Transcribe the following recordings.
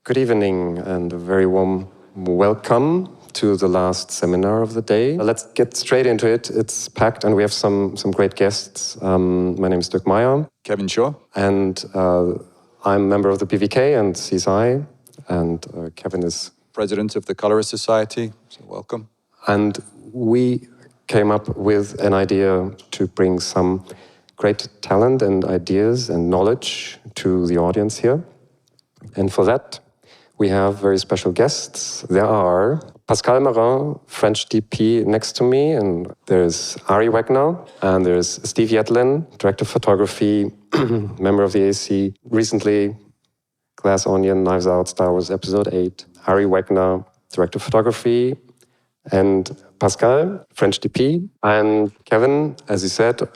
Good evening and a very warm welcome to the last seminar of the day. Let's get straight into it. It's packed and we have some great guests. My name is Dirk Meyer. Kevin Shaw. And I'm a member of the PVK and CSI. And Kevin is President of the Colorist Society, so welcome. And we came up with an idea to bring some great talent and ideas and knowledge to the audience here. And for that, we have very special guests. There are Pascal Marin, French DP, next to me, and there's Ari Wegner, and there's Steve Yetlin, Director of Photography, member of the AC, recently Glass Onion, Knives Out, Star Wars Episode 8. Ari Wegner, Director of Photography, and Pascal, French DP, and Kevin, as you said,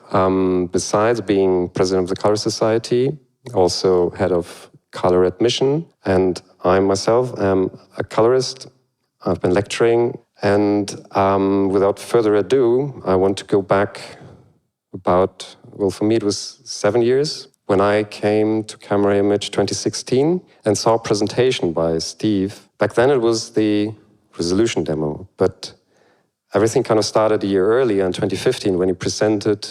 besides being president of the Color Society, also head of color admission, and I myself am a colorist. I've been lecturing, and without further ado, I want to go back about, well, for me it was 7 years, when I came to Camera Image 2016 and saw a presentation by Steve. Back then it was the resolution demo, but everything kind of started a year earlier in 2015 when he presented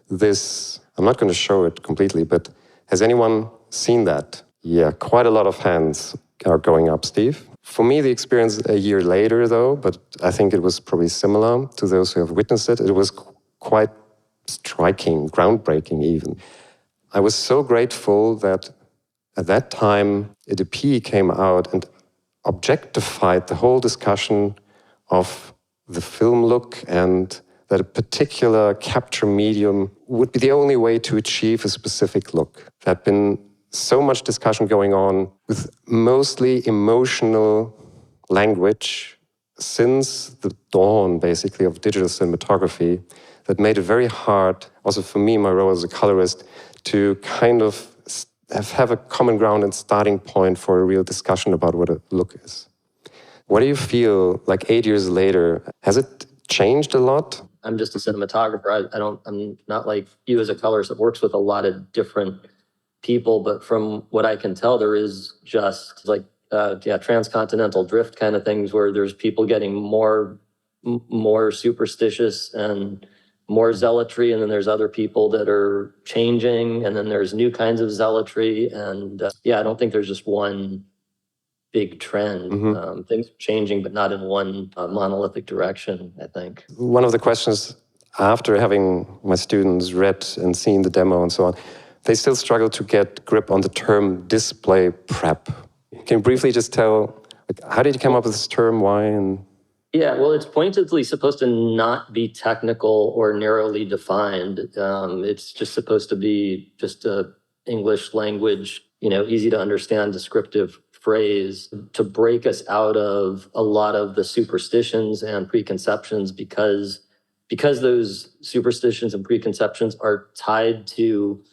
this. I'm not going to show it completely, but has anyone seen that? Yeah, quite a lot of hands are going up, Steve. For me, the experience a year later, though, but I think it was probably similar to those who have witnessed it. It was quite striking, groundbreaking even. I was so grateful that at that time, a DP came out and objectified the whole discussion of the film look and that a particular capture medium would be the only way to achieve a specific look. There had been so much discussion going on with mostly emotional language since the dawn, basically, of digital cinematography that made it very hard, also for me, my role as a colorist, to kind of have a common ground and starting point for a real discussion about what a look is. What do you feel like 8 years later? Has it changed a lot? I'm just a cinematographer. I'm not like you as a colorist that works with a lot of different people, but from what I can tell, there is just like, transcontinental drift kind of things where there's people getting more superstitious and more zealotry, and then there's other people that are changing, and then there's new kinds of zealotry, and I don't think there's just one big trend. Mm-hmm. Things are changing, but not in one monolithic direction, I think. One of the questions after having my students read and seen the demo and so on, they still struggle to get grip on the term display prep. Can you briefly just tell, how did you come up with this term, why? Yeah, well, it's pointedly supposed to not be technical or narrowly defined. It's just supposed to be just a English language, easy to understand descriptive phrase to break us out of a lot of the superstitions and preconceptions, because those superstitions and preconceptions are tied to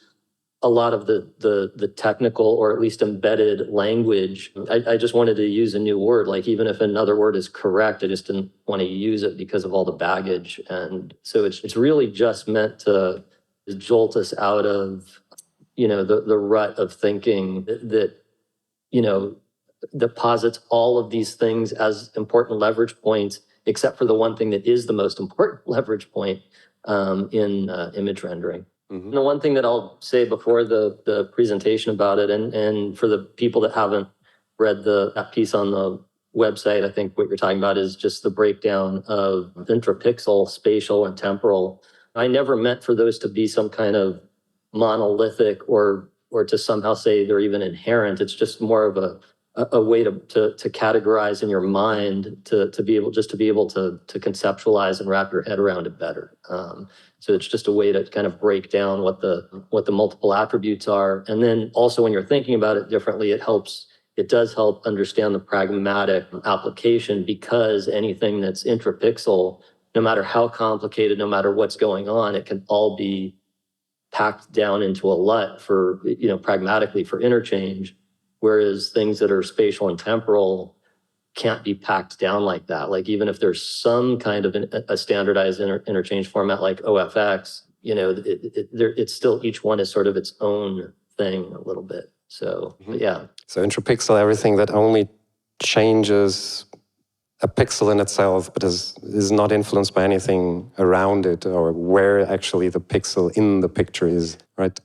a lot of the technical or at least embedded language. I just wanted to use a new word, like even if another word is correct, I just didn't want to use it because of all the baggage. And so it's really just meant to jolt us out of, the rut of thinking that deposits all of these things as important leverage points, except for the one thing that is the most important leverage point in image rendering. Mm-hmm. The one thing that I'll say before the presentation about it, and for the people that haven't read that piece on the website, I think what you're talking about is just the breakdown of intrapixel, spatial, and temporal. I never meant for those to be some kind of monolithic or to somehow say they're even inherent. It's just more of a way to categorize in your mind to be able to conceptualize and wrap your head around it better. So it's just a way to kind of break down what the multiple attributes are. And then also when you're thinking about it differently, it does help understand the pragmatic application, because anything that's intrapixel, no matter how complicated, no matter what's going on, it can all be packed down into a LUT for, pragmatically for interchange. Whereas things that are spatial and temporal can't be packed down like that. Like even if there's some kind of a standardized interchange format like OFX, it's still, each one is sort of its own thing a little bit. So, but yeah. So intrapixel, everything that only changes a pixel in itself, but is not influenced by anything around it or where actually the pixel in the picture is, right?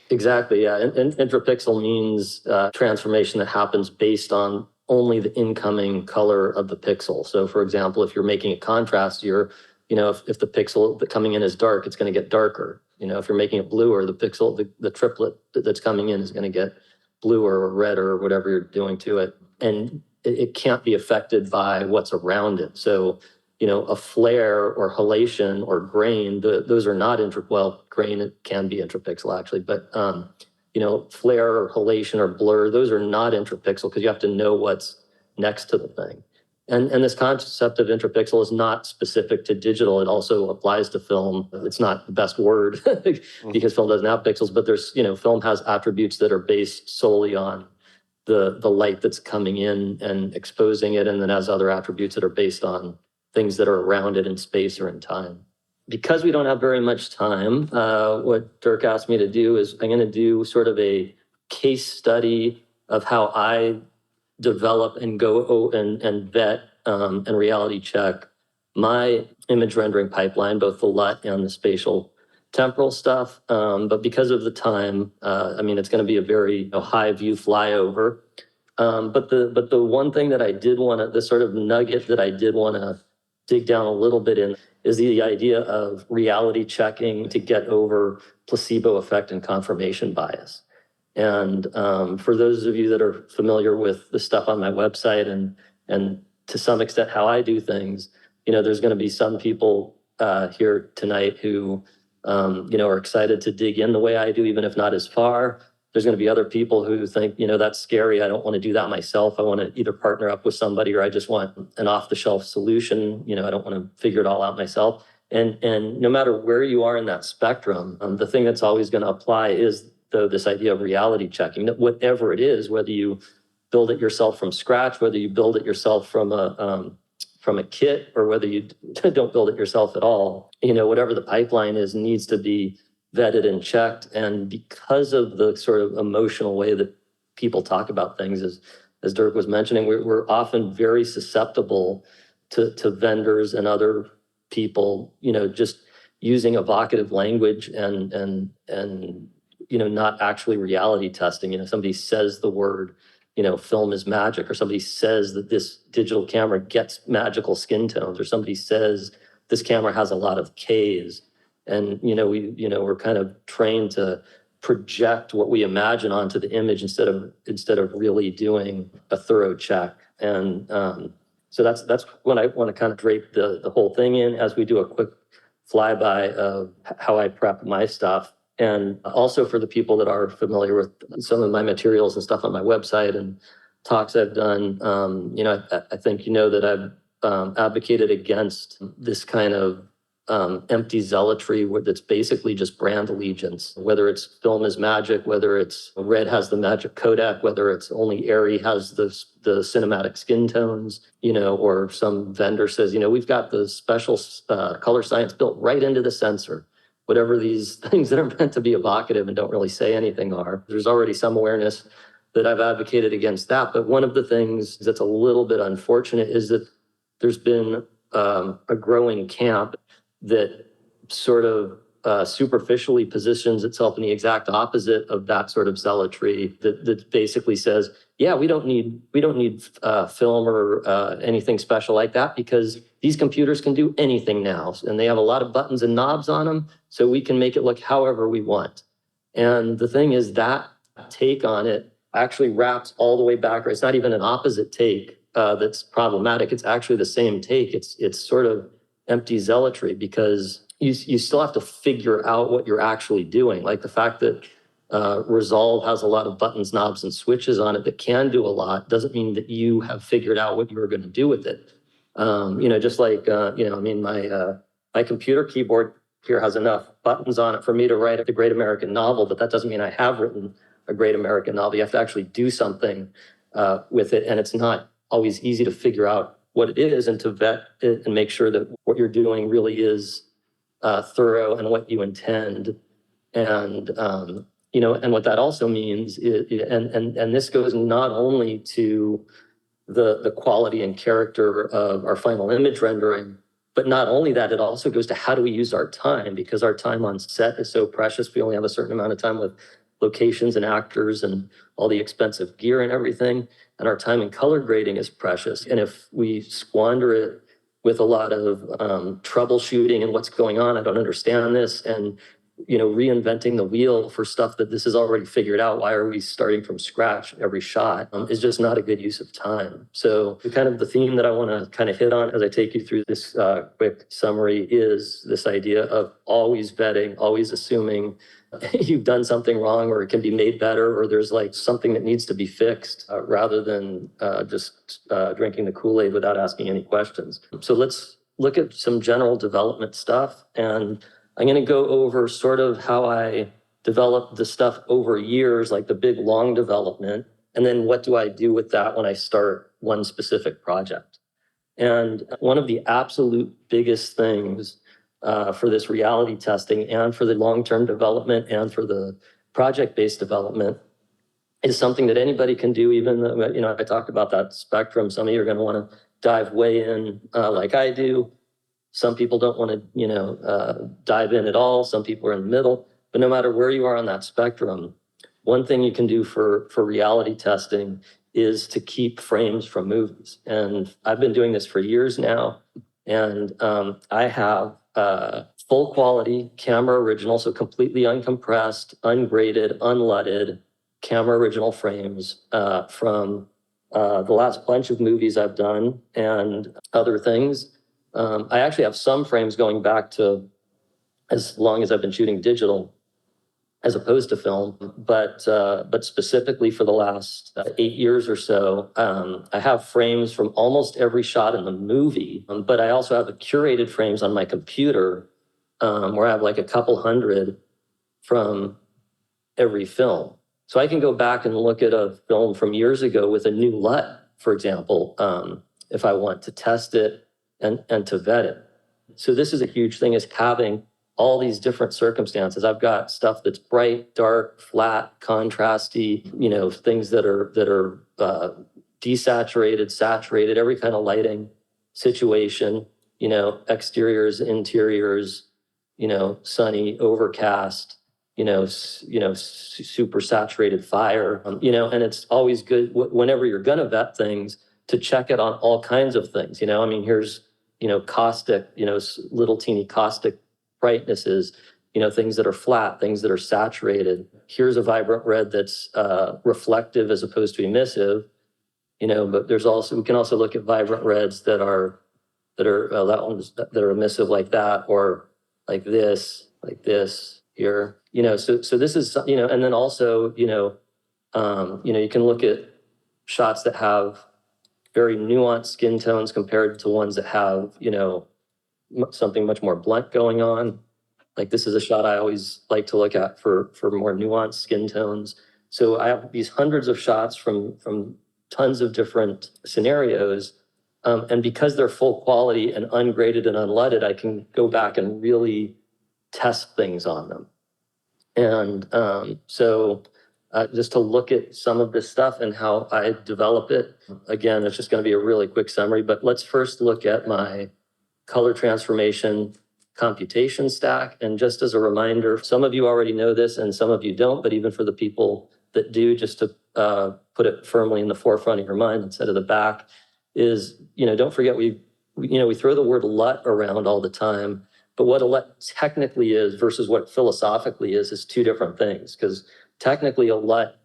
Exactly, yeah. And intrapixel means transformation that happens based on only the incoming color of the pixel. So for example, if you're making a contrast, if the pixel that coming in is dark, it's going to get darker. If you're making it bluer, the pixel, the triplet that's coming in is going to get bluer or red or whatever you're doing to it. And it can't be affected by what's around it. So a flare or halation or grain, those are not grain it can be intrapixel actually, but flare or halation or blur, those are not intrapixel because you have to know what's next to the thing. And this concept of intrapixel is not specific to digital. It also applies to film. It's not the best word because film doesn't have pixels, but film has attributes that are based solely on the light that's coming in and exposing it, and then has other attributes that are based on things that are around it in space or in time. Because we don't have very much time, what Dirk asked me to do is I'm going to do sort of a case study of how I develop and go and vet and reality check my image rendering pipeline, both the LUT and the spatial temporal stuff. But because of the time, it's going to be a very high view flyover. But the one thing that I did want to, the sort of nugget that I did want to dig down a little bit in is the idea of reality checking to get over placebo effect and confirmation bias. And for those of you that are familiar with the stuff on my website and to some extent how I do things, there's going to be some people here tonight who are excited to dig in the way I do, even if not as far. There's going to be other people who think, that's scary. I don't want to do that myself. I want to either partner up with somebody or I just want an off-the-shelf solution. I don't want to figure it all out myself. And no matter where you are in that spectrum, the thing that's always going to apply is this idea of reality checking, that whatever it is, whether you build it yourself from scratch, whether you build it yourself from a kit, or whether you don't build it yourself at all, whatever the pipeline is needs to be vetted and checked. And because of the sort of emotional way that people talk about things, as Dirk was mentioning, we're often very susceptible to vendors and other people, just using evocative language and not actually reality testing. Somebody says the word, film is magic, or somebody says that this digital camera gets magical skin tones, or somebody says this camera has a lot of Ks. And, we're kind of trained to project what we imagine onto the image instead of really doing a thorough check. And so that's when I want to kind of drape the whole thing in as we do a quick flyby of how I prep my stuff. And also for the people that are familiar with some of my materials and stuff on my website and talks I've done, I think that I've advocated against this kind of empty zealotry that's basically just brand allegiance, whether it's film is magic, whether it's Red has the magic codec, whether it's only Arri has the cinematic skin tones, or some vendor says, we've got the special color science built right into the sensor. Whatever these things that are meant to be evocative and don't really say anything are. There's already some awareness that I've advocated against that. But one of the things that's a little bit unfortunate is that there's been a growing camp that sort of superficially positions itself in the exact opposite of that sort of zealotry that basically says, yeah, we don't need film or anything special like that because these computers can do anything now. And they have a lot of buttons and knobs on them, so we can make it look however we want. And the thing is that take on it actually wraps all the way back. It's not even an opposite take that's problematic. It's actually the same take. It's sort of empty zealotry because you still have to figure out what you're actually doing. Like the fact that Resolve has a lot of buttons, knobs, and switches on it that can do a lot doesn't mean that you have figured out what you were going to do with it. Just like, my computer keyboard here has enough buttons on it for me to write a great American novel, but that doesn't mean I have written a great American novel. You have to actually do something with it, and it's not always easy to figure out what it is and to vet it and make sure that what you're doing really is thorough and what you intend. And, and what that also means is, and this goes not only to the quality and character of our final image rendering, but not only that, it also goes to how do we use our time, because our time on set is so precious. We only have a certain amount of time with locations and actors and all the expensive gear and everything. And our time in color grading is precious. And if we squander it with a lot of troubleshooting and what's going on, I don't understand this, and reinventing the wheel for stuff that this is already figured out. Why are we starting from scratch every shot? Is just not a good use of time. So kind of the theme that I want to kind of hit on as I take you through this quick summary is this idea of always vetting, always assuming you've done something wrong, or it can be made better, or there's like something that needs to be fixed, rather than just drinking the Kool-Aid without asking any questions. So let's look at some general development stuff, and I'm going to go over sort of how I developed the stuff over years, like the big long development, and then what do I do with that when I start one specific project. And one of the absolute biggest things for this reality testing and for the long-term development and for the project-based development is something that anybody can do. Even though, I talked about that spectrum. Some of you are going to want to dive way in like I do. Some people don't want to, dive in at all. Some people are in the middle. But no matter where you are on that spectrum, one thing you can do for reality testing is to keep frames from movies. And I've been doing this for years now. And I have full quality camera original, so completely uncompressed, ungraded, unleaded camera original frames from the last bunch of movies I've done and other things. I actually have some frames going back to as long as I've been shooting digital as opposed to film, but specifically for the last 8 years or so, I have frames from almost every shot in the movie, but I also have curated frames on my computer where I have like a couple hundred from every film. So I can go back and look at a film from years ago with a new LUT, for example, if I want to test it and to vet it. So this is a huge thing, is having all these different circumstances. I've got stuff that's bright, dark, flat, contrasty, things that are desaturated, saturated, every kind of lighting situation, exteriors, interiors, sunny, overcast, super saturated fire, and it's always good whenever you're gonna vet things to check it on all kinds of things. Here's, caustic, little teeny caustic brightnesses, things that are flat, things that are saturated. Here's a vibrant red that's reflective as opposed to emissive, but we can also look at vibrant reds that are emissive like that, or like this here, so this is, and then also, you can look at shots that have very nuanced skin tones compared to ones that have, something much more blunt going on. Like this is a shot I always like to look at for more nuanced skin tones. So I have these hundreds of shots from tons of different scenarios. And because they're full quality and ungraded and unleaded, I can go back and really test things on them. And so just to look at some of this stuff and how I develop it, again, it's just going to be a really quick summary, but let's first look at my color transformation computation stack. And just as a reminder, some of you already know this and some of you don't, but even for the people that do, just to put it firmly in the forefront of your mind instead of the back, is, don't forget we throw the word LUT around all the time, but what a LUT technically is versus what philosophically is two different things. Because technically a LUT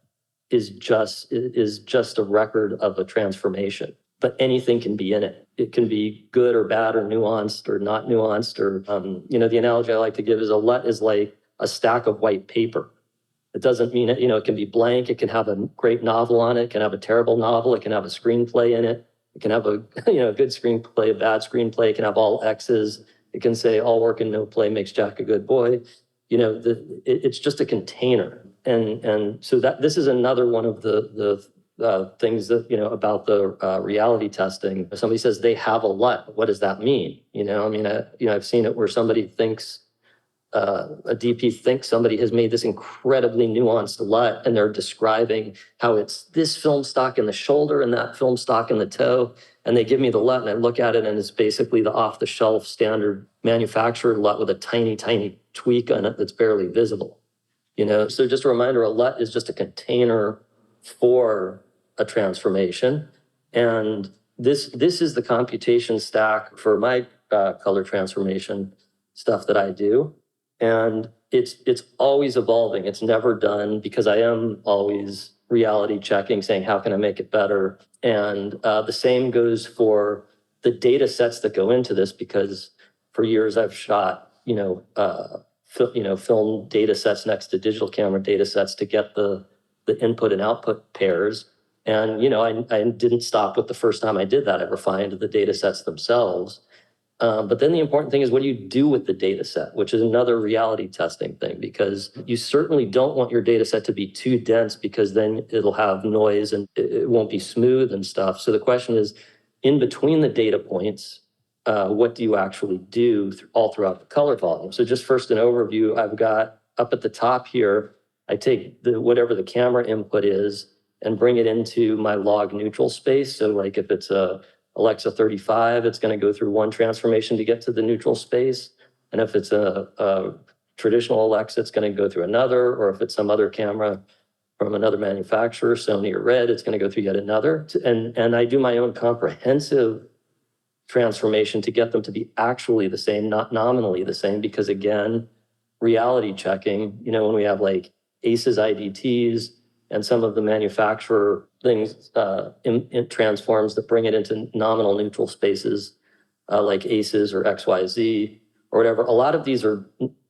is just a record of a transformation, but anything can be in it. It can be good or bad or nuanced or not nuanced, or, the analogy I like to give is a LUT is like a stack of white paper. It doesn't mean it can be blank. It can have a great novel on it. It can have a terrible novel. It can have a screenplay in it. It can have a good screenplay, a bad screenplay. It can have all X's. It can say all work and no play makes Jack a good boy. It's just a container. And so this is another one of the things that, about the reality testing. If somebody says they have a LUT, what does that mean? I've seen it where somebody thinks a DP thinks somebody has made this incredibly nuanced LUT, and they're describing how it's this film stock in the shoulder and that film stock in the toe. And they give me the LUT, and I look at it, and it's basically the off-the-shelf standard manufacturer LUT with a tiny, tiny tweak on it that's barely visible. So just a reminder, a LUT is just a container for a transformation. And this is the computation stack for my color transformation stuff that I do. And it's always evolving. It's never done, because I am always reality checking, saying, how can I make it better? And the same goes for the data sets that go into this, because for years I've shot, film data sets next to digital camera data sets to get the input and output pairs. And, I didn't stop with the first time I did that. I refined the data sets themselves. But then the important thing is, what do you do with the data set, which is another reality testing thing, because you certainly don't want your data set to be too dense, because then it'll have noise and it won't be smooth and stuff. So the question is, in between the data points, what do you actually do all throughout the color volume? So just first an overview, I've got up at the top here, I take whatever the camera input is and bring it into my log neutral space. So like if it's a Alexa 35, it's going to go through one transformation to get to the neutral space. And if it's a traditional Alexa, it's going to go through another, or if it's some other camera from another manufacturer, Sony or Red, it's going to go through yet another. And I do my own comprehensive transformation to get them to be actually the same, not nominally the same, because again, reality checking, when we have like ACES IDTs and some of the manufacturer things in transforms that bring it into nominal neutral spaces, like ACES or XYZ or whatever. A lot of these are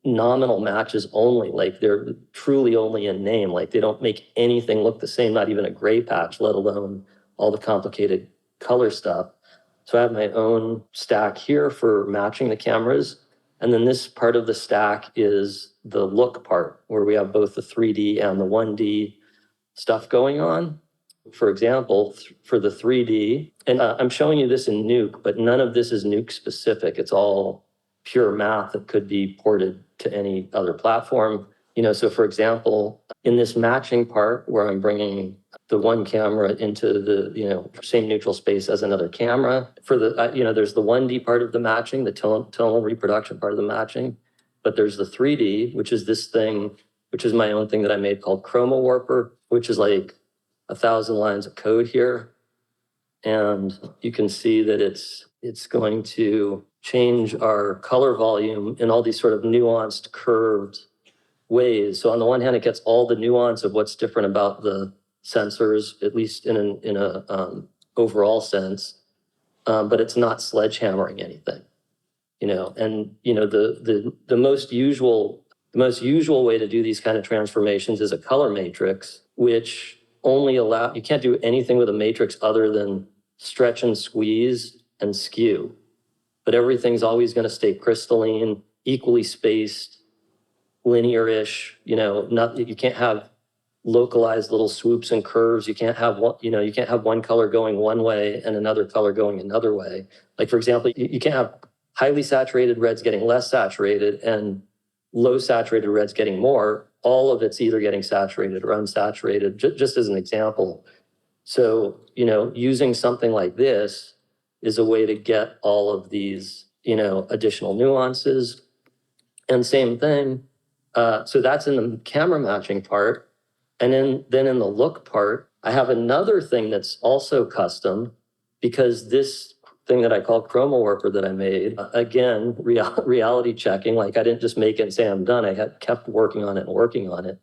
nominal matches only, like they're truly only in name, like they don't make anything look the same, not even a gray patch, let alone all the complicated color stuff. So I have my own stack here for matching the cameras. And then this part of the stack is the look part, where we have both the 3D and the 1D stuff going on. For example, for the 3D, and I'm showing you this in Nuke, but none of this is Nuke specific. It's all pure math that could be ported to any other platform. So for example, in this matching part where I'm bringing the one camera into the same neutral space as another camera, for the there's the 1D part of the matching, the tonal reproduction part of the matching, but there's the 3D, which is this thing, which is my own thing that I made called Chroma Warper, which is like 1,000 lines of code here. And you can see that it's going to change our color volume in all these sort of nuanced, curved ways. So on the one hand, it gets all the nuance of what's different about the sensors, at least in a overall sense, but it's not sledgehammering anything. And the most usual way to do these kind of transformations is a color matrix, which only you can't do anything with a matrix other than stretch and squeeze and skew. But everything's always going to stay crystalline, equally spaced, linear-ish. You can't have localized little swoops and curves. You can't have one color going one way and another color going another way. Like for example, you can't have highly saturated reds getting less saturated and low saturated reds getting more. All of it's either getting saturated or unsaturated, just as an example. So, using something like this is a way to get all of these, additional nuances. And same thing. So that's in the camera matching part. And then in the look part, I have another thing that's also custom, because this thing that I call Chroma Warper that I made, again, reality checking, like I didn't just make it and say I'm done. I kept working on it.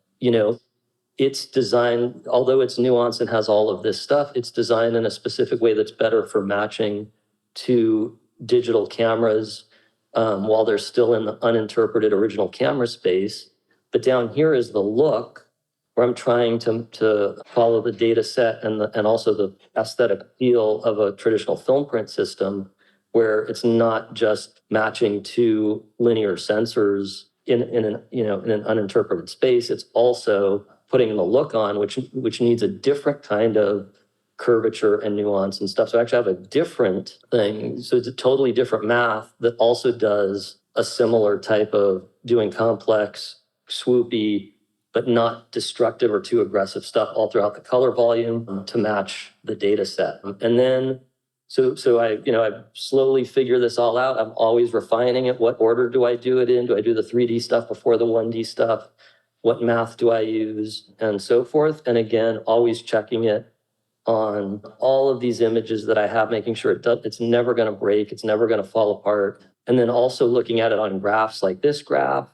It's designed, although it's nuanced and has all of this stuff, it's designed in a specific way that's better for matching to digital cameras while they're still in the uninterpreted original camera space. But down here is the look, where I'm trying to follow the data set and also the aesthetic feel of a traditional film print system, where it's not just matching to linear sensors in an uninterpreted space. It's also putting the look on, which needs a different kind of curvature and nuance and stuff. So I actually have a different thing. So it's a totally different math that also does a similar type of doing complex, swoopy, but not destructive or too aggressive stuff all throughout the color volume to match the data set. And then, so I slowly figure this all out. I'm always refining it. What order do I do it in? Do I do the 3D stuff before the 1D stuff? What math do I use? And so forth. And again, always checking it on all of these images that I have, making sure it's never going to break, it's never going to fall apart. And then also looking at it on graphs like this graph,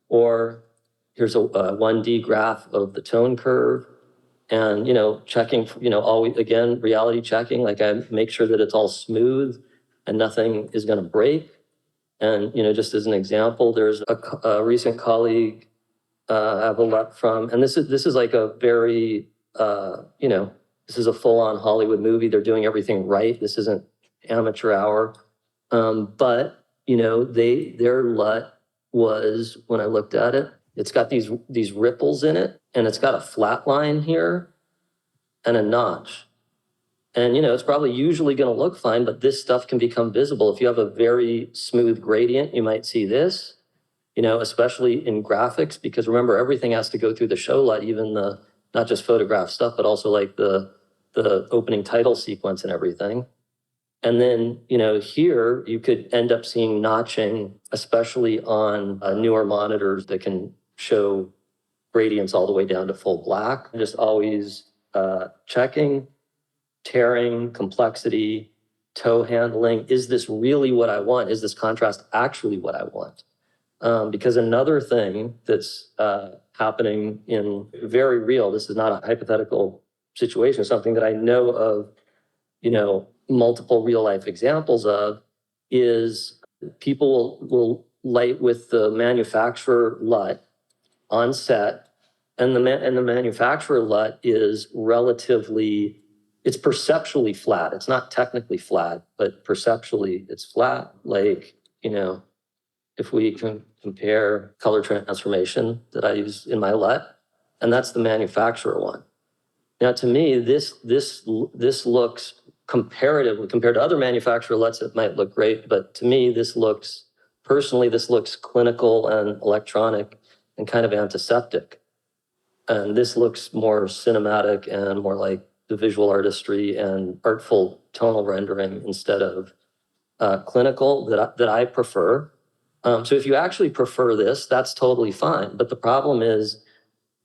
or here's a 1D graph of the tone curve. And, checking, always, again, reality checking, like I make sure that it's all smooth and nothing is going to break. And, just as an example, there's a recent colleague I have a lot from, and this is like a very, this is a full-on Hollywood movie. They're doing everything right. This isn't amateur hour. But, their LUT was, when I looked at it, it's got these ripples in it, and it's got a flat line here and a notch. And, it's probably usually going to look fine, but this stuff can become visible. If you have a very smooth gradient, you might see this, especially in graphics, because remember, everything has to go through the show LUT, even the, not just photograph stuff, but also like the opening title sequence and everything. And then, here you could end up seeing notching, especially on newer monitors that can show gradients all the way down to full black. Just always checking, tearing, complexity, toe handling. Is this really what I want? Is this contrast actually what I want? Because another thing that's happening in very real, this is not a hypothetical situation, something that I know of, multiple real life examples of, is people will light with the manufacturer LUT on set, and the manufacturer LUT is relatively, it's perceptually flat. It's not technically flat, but perceptually it's flat. Like, if we can compare color transformation that I use in my LUT, and that's the manufacturer one. Now, to me, this looks comparatively, compared to other manufacturer LUTs, it might look great, but to me, this looks clinical and electronic and kind of antiseptic. And this looks more cinematic and more like the visual artistry and artful tonal rendering instead of clinical that I prefer. So if you actually prefer this, that's totally fine. But the problem is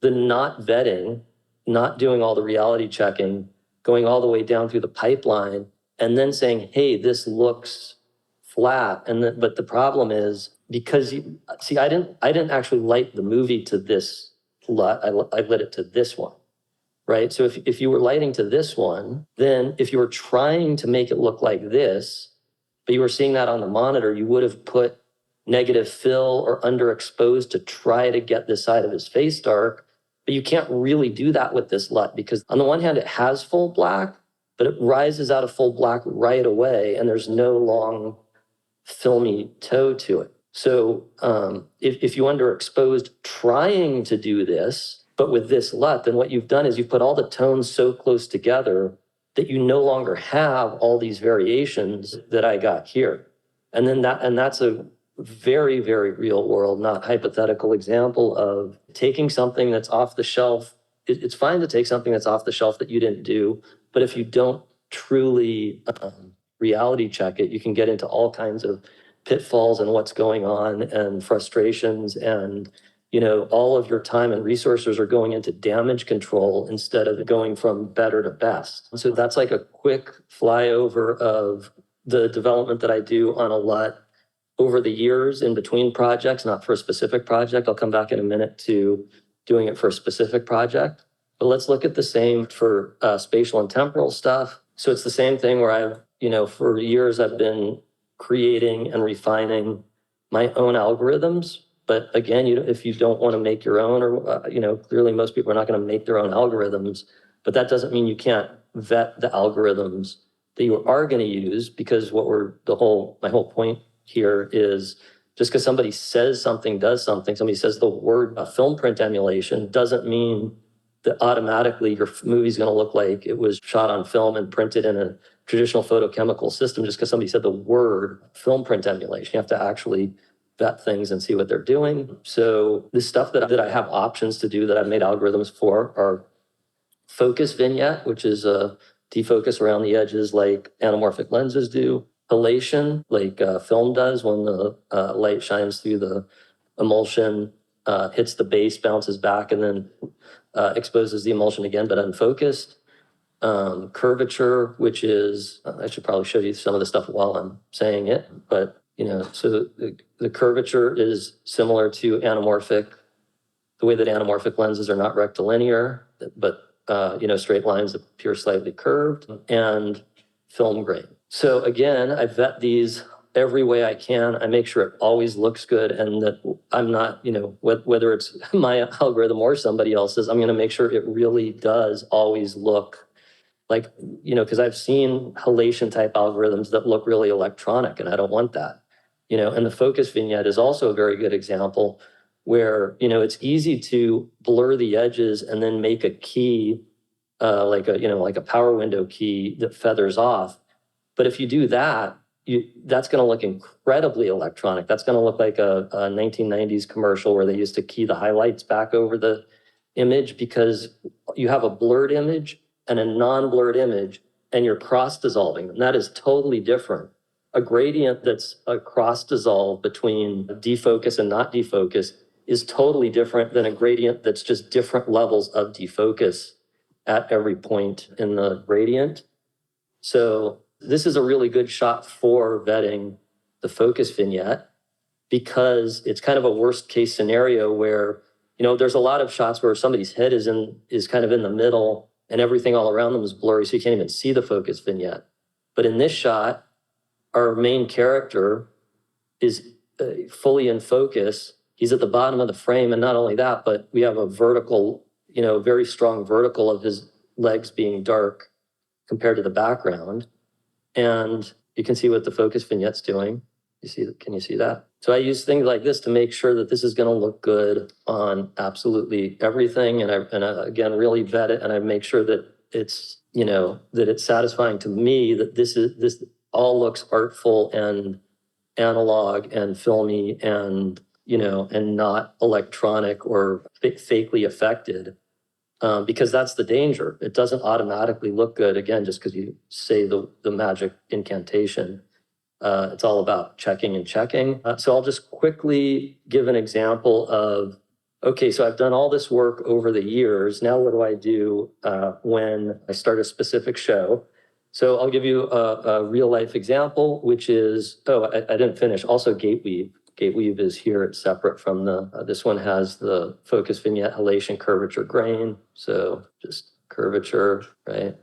the not vetting, not doing all the reality checking, going all the way down through the pipeline, and then saying, hey, this looks flat. But the problem is, because I didn't actually light the movie to this LUT, I lit it to this one, right? So if you were lighting to this one, then if you were trying to make it look like this, but you were seeing that on the monitor, you would have put negative fill or underexposed to try to get this side of his face dark. But you can't really do that with this LUT, because on the one hand, it has full black, but it rises out of full black right away, and there's no long filmy toe to it. So if you underexposed trying to do this, but with this LUT, then what you've done is you've put all the tones so close together that you no longer have all these variations that I got here. And then that's a very, very real world, not hypothetical example of taking something that's off the shelf. It's fine to take something that's off the shelf that you didn't do, but if you don't truly reality check it, you can get into all kinds of pitfalls and what's going on and frustrations, and all of your time and resources are going into damage control instead of going from better to best. So that's like a quick flyover of the development that I do on a LUT over the years in between projects, not for a specific project. I'll come back in a minute to doing it for a specific project. But let's look at the same for spatial and temporal stuff. So it's the same thing where I've, for years I've been creating and refining my own algorithms. But again, if you don't want to make your own, or, clearly most people are not going to make their own algorithms, but that doesn't mean you can't vet the algorithms that you are going to use, because my whole point here is, just because somebody says something, does something, somebody says the word film print emulation, doesn't mean that automatically your movie's going to look like it was shot on film and printed in a traditional photochemical system just because somebody said the word film print emulation. You have to actually vet things and see what they're doing. So the stuff that I have options to do that I've made algorithms for are focus vignette, which is a defocus around the edges like anamorphic lenses do. Halation, like film does when the light shines through the emulsion, hits the base, bounces back, and then exposes the emulsion again, but unfocused. Curvature, which is, I should probably show you some of the stuff while I'm saying it, but so the curvature is similar to anamorphic, the way that anamorphic lenses are not rectilinear, but straight lines appear slightly curved, and film grain. So again, I vet these every way I can. I make sure it always looks good, and that I'm not, whether it's my algorithm or somebody else's, I'm going to make sure it really does always look like, because I've seen halation type algorithms that look really electronic, and I don't want that. And the focus vignette is also a very good example where, it's easy to blur the edges and then make a key, like a power window key that feathers off. But if you do that, that's going to look incredibly electronic. That's going to look like a 1990s commercial where they used to key the highlights back over the image, because you have a blurred image and a non-blurred image, and you're cross-dissolving them. That is totally different. A gradient that's a cross-dissolve between defocus and not defocus is totally different than a gradient that's just different levels of defocus at every point in the gradient. So this is a really good shot for vetting the focus vignette, because it's kind of a worst case scenario where, there's a lot of shots where somebody's head is kind of in the middle and everything all around them is blurry, so you can't even see the focus vignette. But in this shot, our main character is fully in focus. He's at the bottom of the frame, and not only that, but we have a vertical, very strong vertical of his legs being dark compared to the background. And you can see what the focus vignette's doing. Can you see that? So I use things like this to make sure that this is going to look good on absolutely everything. And I again, really vet it. And I make sure that it's, that it's satisfying to me that this all looks artful and analog and filmy and, and not electronic or fakely affected. Because that's the danger. It doesn't automatically look good, again, just because you say the magic incantation. It's all about checking and checking. So I'll just quickly give an example of, okay, so I've done all this work over the years. Now what do I do when I start a specific show? So I'll give you a real life example, which is, I didn't finish, also gate weave. Gate weave is here, it's separate from this one has the focus vignette, halation, curvature, grain. So just curvature, right?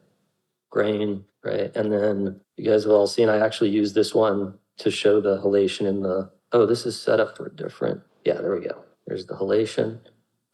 Grain, right? And then you guys have all seen, I actually use this one to show the halation in this is set up for a different, there we go. There's the halation.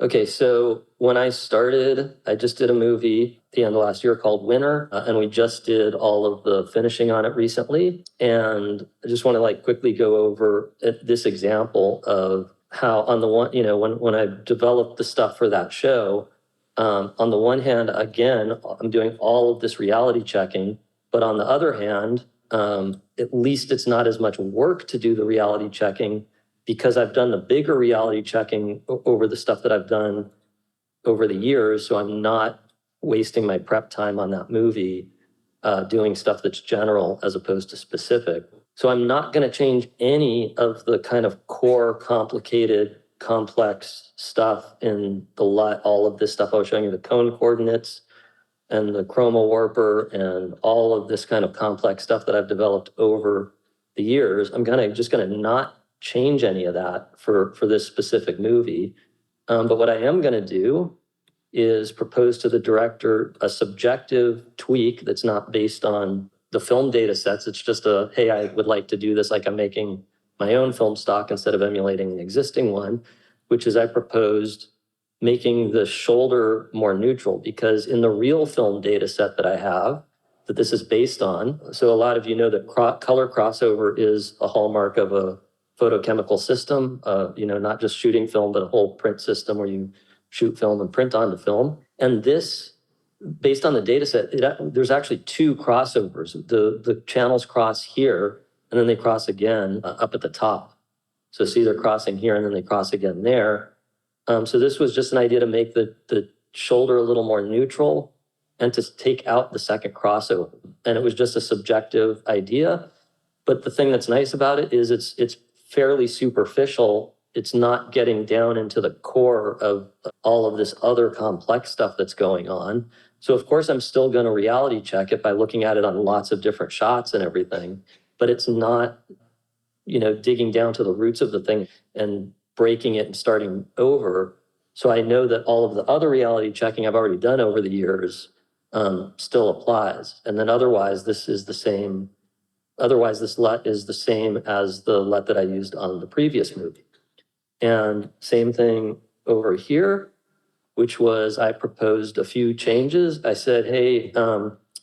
Okay, so when I started, I just did a movie at the end of last year called Winter, and we just did all of the finishing on it recently. And I just want to quickly go over this example of how on the one, when I developed the stuff for that show, on the one hand, again, I'm doing all of this reality checking, but on the other hand, at least it's not as much work to do the reality checking, because I've done the bigger reality checking over the stuff that I've done over the years. So I'm not wasting my prep time on that movie, doing stuff that's general as opposed to specific. So I'm not going to change any of the kind of core, complicated, complex stuff in all of this stuff I was showing you, the cone coordinates and the chroma warper and all of this kind of complex stuff that I've developed over the years. I'm just going to not change any of that for this specific movie. But what I am going to do is propose to the director a subjective tweak that's not based on the film data sets. It's just hey, I would like to do this like I'm making my own film stock instead of emulating an existing one, which is I proposed making the shoulder more neutral, because in the real film data set that I have, that this is based on, so a lot of you know that color crossover is a hallmark of a photochemical system, not just shooting film, but a whole print system where you shoot film and print onto film. And this, based on the data set, there's actually two crossovers. The channels cross here, and then they cross again up at the top. So see, they're crossing here and then they cross again there. So this was just an idea to make the shoulder a little more neutral and to take out the second crossover. And it was just a subjective idea. But the thing that's nice about it is it's fairly superficial. It's not getting down into the core of all of this other complex stuff that's going on. So of course, I'm still going to reality check it by looking at it on lots of different shots and everything, but it's not, digging down to the roots of the thing and breaking it and starting over. So I know that all of the other reality checking I've already done over the years still applies. And then otherwise, this LUT is the same as the LUT that I used on the previous movie. And same thing over here, which was I proposed a few changes. I said, hey,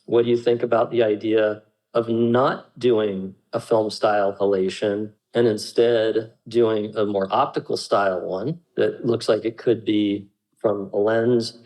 what do you think about the idea of not doing a film style halation and instead doing a more optical style one that looks like it could be from a lens?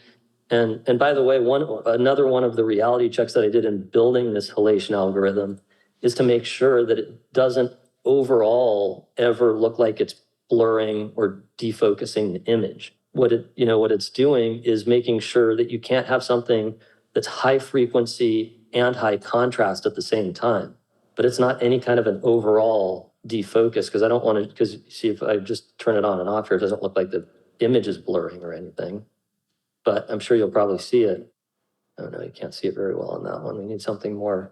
And by the way, another one of the reality checks that I did in building this halation algorithm is to make sure that it doesn't overall ever look like it's blurring or defocusing the image. What it's doing is making sure that you can't have something that's high frequency and high contrast at the same time. But it's not any kind of an overall defocus, because I don't want to, because see, if I just turn it on and off here, it doesn't look like the image is blurring or anything. But I'm sure you'll probably see it. Oh no, you can't see it very well on that one. We need something more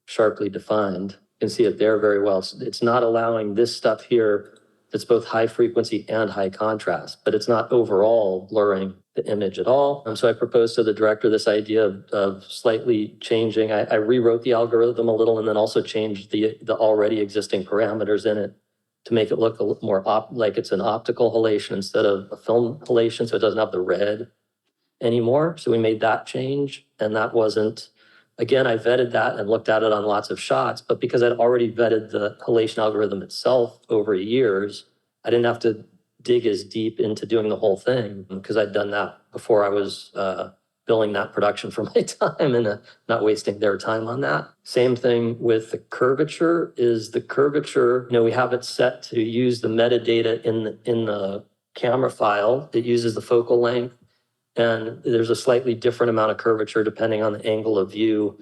sharply defined. You can see it there very well. So it's not allowing this stuff here that's both high frequency and high contrast, but it's not overall blurring the image at all. So I proposed to the director this idea of slightly changing. I rewrote the algorithm a little and then also changed the already existing parameters in it to make it look a little more like it's an optical halation instead of a film halation, so it doesn't have the red anymore. So we made that change, and that wasn't, again, I vetted that and looked at it on lots of shots, but because I'd already vetted the halation algorithm itself over years, I didn't have to dig as deep into doing the whole thing because I'd done that before I was billing that production for my time and not wasting their time on that. Same thing with the curvature. We have it set to use the metadata in the camera file. It uses the focal length, and there's a slightly different amount of curvature depending on the angle of view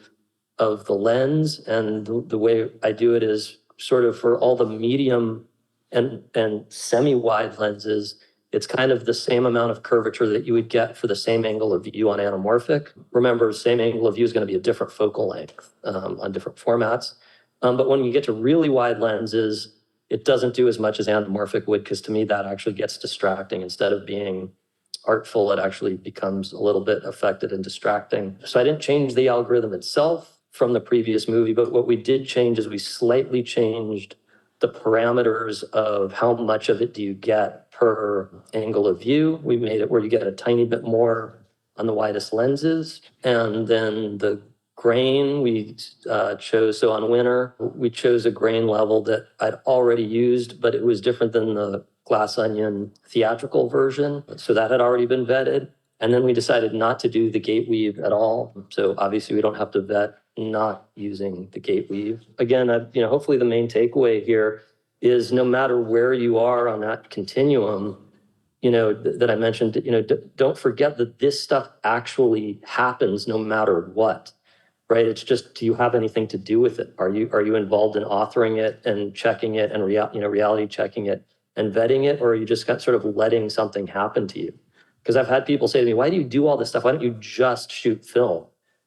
of the lens. And the way I do it is sort of for all the medium and semi-wide lenses, it's kind of the same amount of curvature that you would get for the same angle of view on anamorphic. Remember, same angle of view is going to be a different focal length on different formats. But when you get to really wide lenses, it doesn't do as much as anamorphic would, because to me, that actually gets distracting. Instead of being artful, it actually becomes a little bit affected and distracting. So I didn't change the algorithm itself from the previous movie, but what we did change is we slightly changed the parameters of how much of it do you get per angle of view. We made it where you get a tiny bit more on the widest lenses. And then the grain we chose, so on Winter, we chose a grain level that I'd already used, but it was different than the Glass Onion theatrical version. So that had already been vetted. And then we decided not to do the gate weave at all. So obviously we don't have to vet not using the gate weave. Again, hopefully the main takeaway here is no matter where you are on that continuum, that I mentioned, don't forget that this stuff actually happens no matter what, right? It's just, do you have anything to do with it? Are you involved in authoring it and checking it and reality checking it and vetting it, or are you just sort of letting something happen to you? Because I've had people say to me, why do you do all this stuff? Why don't you just shoot film?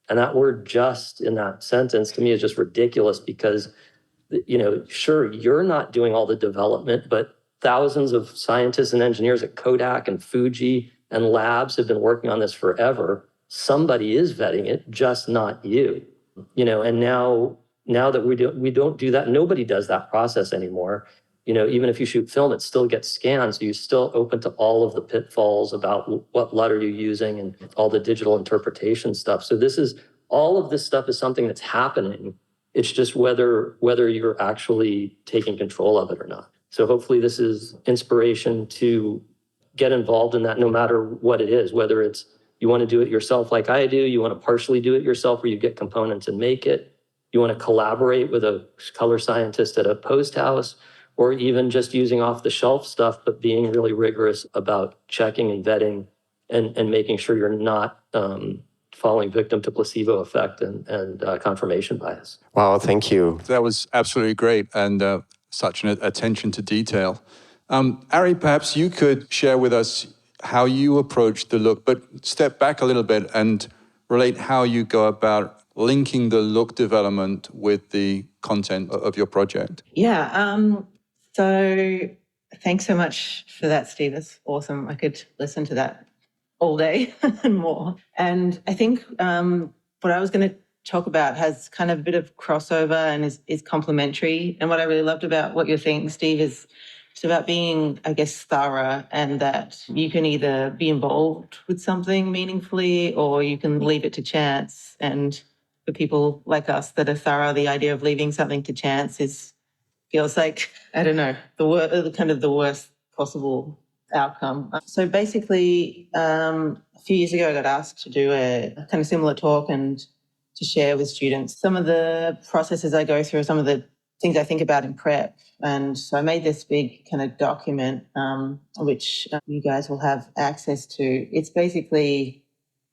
And that word "just" in that sentence to me is just ridiculous, because, sure, you're not doing all the development, but thousands of scientists and engineers at Kodak and Fuji and labs have been working on this forever. Somebody is vetting it, just not you. And now that we don't do that, nobody does that process anymore. Even if you shoot film, it still gets scanned. So you're still open to all of the pitfalls about what LUT are you using and all the digital interpretation stuff. So all of this stuff is something that's happening. It's just whether you're actually taking control of it or not. So hopefully this is inspiration to get involved in that, no matter what it is, whether it's you want to do it yourself like I do, you want to partially do it yourself where you get components and make it, you want to collaborate with a color scientist at a post house, or even just using off-the-shelf stuff, but being really rigorous about checking and vetting and making sure you're not falling victim to placebo effect and confirmation bias. Wow, thank you. That was absolutely great, and such an attention to detail. Ari, perhaps you could share with us how you approach the look, but step back a little bit and relate how you go about linking the look development with the content of your project. Yeah, so thanks so much for that, Steve. It's awesome. I could listen to that all day and more. And I think what I was going to talk about has kind of a bit of crossover and is complementary. And what I really loved about what you're saying, Steve, is it's about being, I guess, thorough, and that you can either be involved with something meaningfully or you can leave it to chance. And for people like us that are thorough, the idea of leaving something to chance feels like, I don't know, the worst possible outcome. So basically, a few years ago, I got asked to do a kind of similar talk and to share with students some of the processes I go through, some of the things I think about in prep. And so I made this big kind of document, which you guys will have access to. It's basically,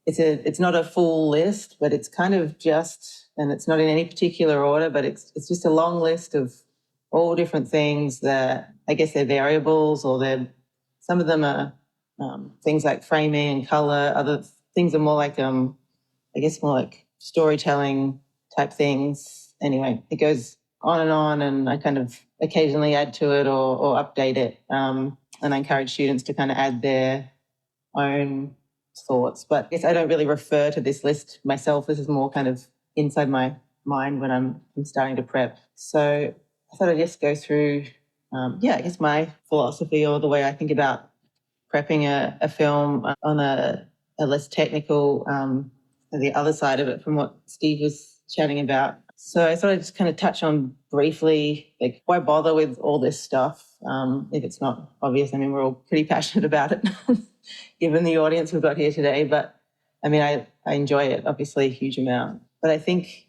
it's not a full list, but it's kind of just, and it's not in any particular order, but it's just a long list of all different things that I guess they're variables, or some of them are things like framing and color. Other things are more like, I guess more like storytelling type things. Anyway, it goes on, and I kind of occasionally add to it or update it. And I encourage students to kind of add their own thoughts. But I guess I don't really refer to this list myself. This is more kind of inside my mind when I'm starting to prep. So I thought I'd just go through, I guess my philosophy or the way I think about prepping a film on a less technical, the other side of it from what Steve was chatting about. So I thought I'd just kind of touch on briefly, like, why bother with all this stuff if it's not obvious? I mean, we're all pretty passionate about it, given the audience we've got here today. But I mean, I enjoy it, obviously, a huge amount. But I think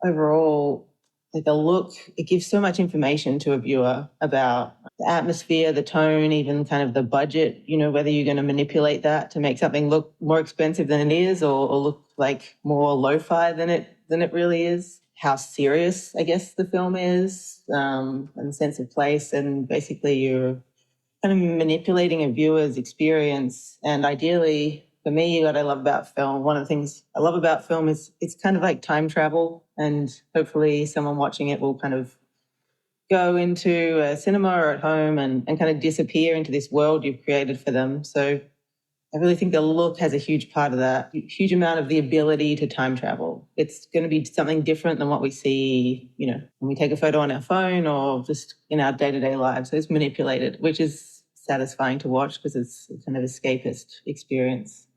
overall, like, a look, it gives so much information to a viewer about the atmosphere, the tone, even kind of the budget, whether you're going to manipulate that to make something look more expensive than it is, or look like more lo-fi than it really is. How serious, I guess, the film is, and the sense of place. And basically you're kind of manipulating a viewer's experience. And ideally, for me, what I love about film, one of the things I love about film is it's kind of like time travel, and hopefully someone watching it will kind of go into a cinema or at home and kind of disappear into this world you've created for them. So I really think the look has a huge part of that, huge amount of the ability to time travel. It's going to be something different than what we see, when we take a photo on our phone or just in our day-to-day lives. So it's manipulated, which is satisfying to watch because it's a kind of escapist experience.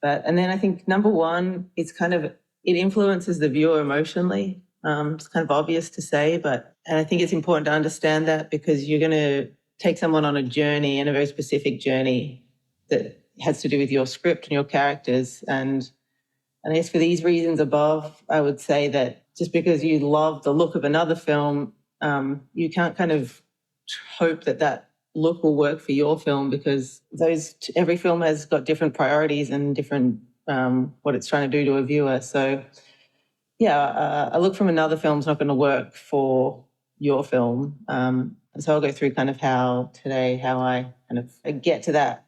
And then I think number one, it influences the viewer emotionally. It's kind of obvious to say, and I think it's important to understand that, because you're going to take someone on a journey, and a very specific journey that has to do with your script and your characters. And I guess for these reasons above, I would say that just because you love the look of another film, you can't kind of hope that look will work for your film, because every film has got different priorities and different what it's trying to do to a viewer. So a look from another film is not going to work for your film. And so I'll go through kind of how I kind of get to that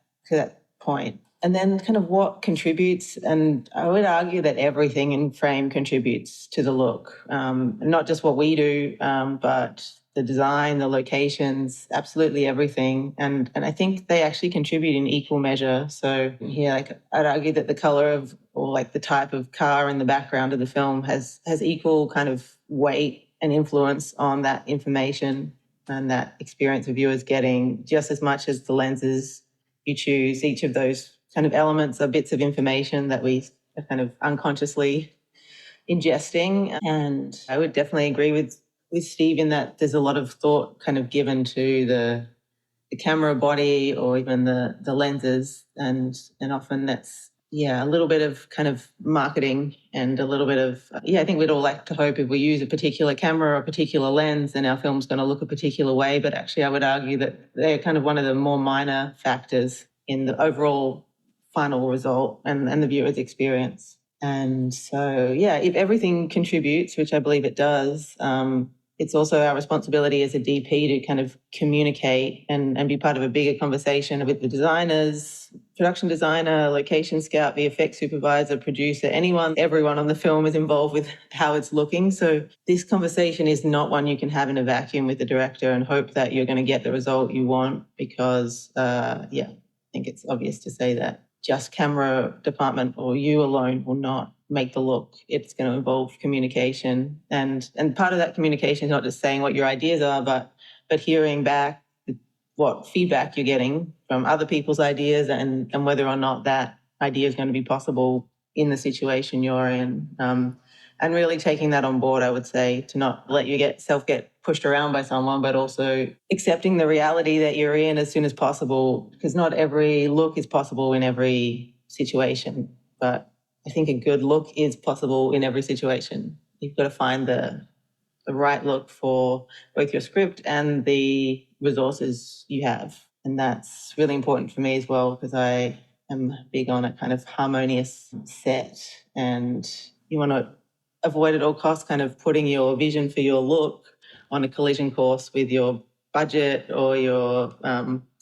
point. And then kind of what contributes, and I would argue that everything in frame contributes to the look, not just what we do, but the design, the locations, absolutely everything. And I think they actually contribute in equal measure. So here, I'd argue that the color or the type of car in the background of the film has equal kind of weight and influence on that information and that experience a viewer's getting, just as much as the lenses you choose. Each of those kind of elements are bits of information that we are kind of unconsciously ingesting. And I would definitely agree with Steve in that there's a lot of thought kind of given to the camera body or even the lenses, and often that's a little bit of kind of marketing and a little bit of, I think we'd all like to hope if we use a particular camera or a particular lens, then our film's going to look a particular way. But actually, I would argue that they're kind of one of the more minor factors in the overall final result and the viewer's experience. And so, if everything contributes, which I believe it does, it's also our responsibility as a DP to kind of communicate and be part of a bigger conversation with the designers, production designer, location scout, VFX supervisor, producer, everyone on the film is involved with how it's looking. So this conversation is not one you can have in a vacuum with the director and hope that you're going to get the result you want, because, I think it's obvious to say that just camera department or you alone will not make the look. It's going to involve communication, and part of that communication is not just saying what your ideas are, but hearing back what feedback you're getting from other people's ideas and whether or not that idea is going to be possible in the situation you're in. And really taking that on board, I would say, to not let you get pushed around by someone, but also accepting the reality that you're in as soon as possible, because not every look is possible in every situation. But I think a good look is possible in every situation. You've got to find the right look for both your script and the resources you have. And that's really important for me as well, because I am big on a kind of harmonious set, and you want to avoid at all costs kind of putting your vision for your look on a collision course with your budget or your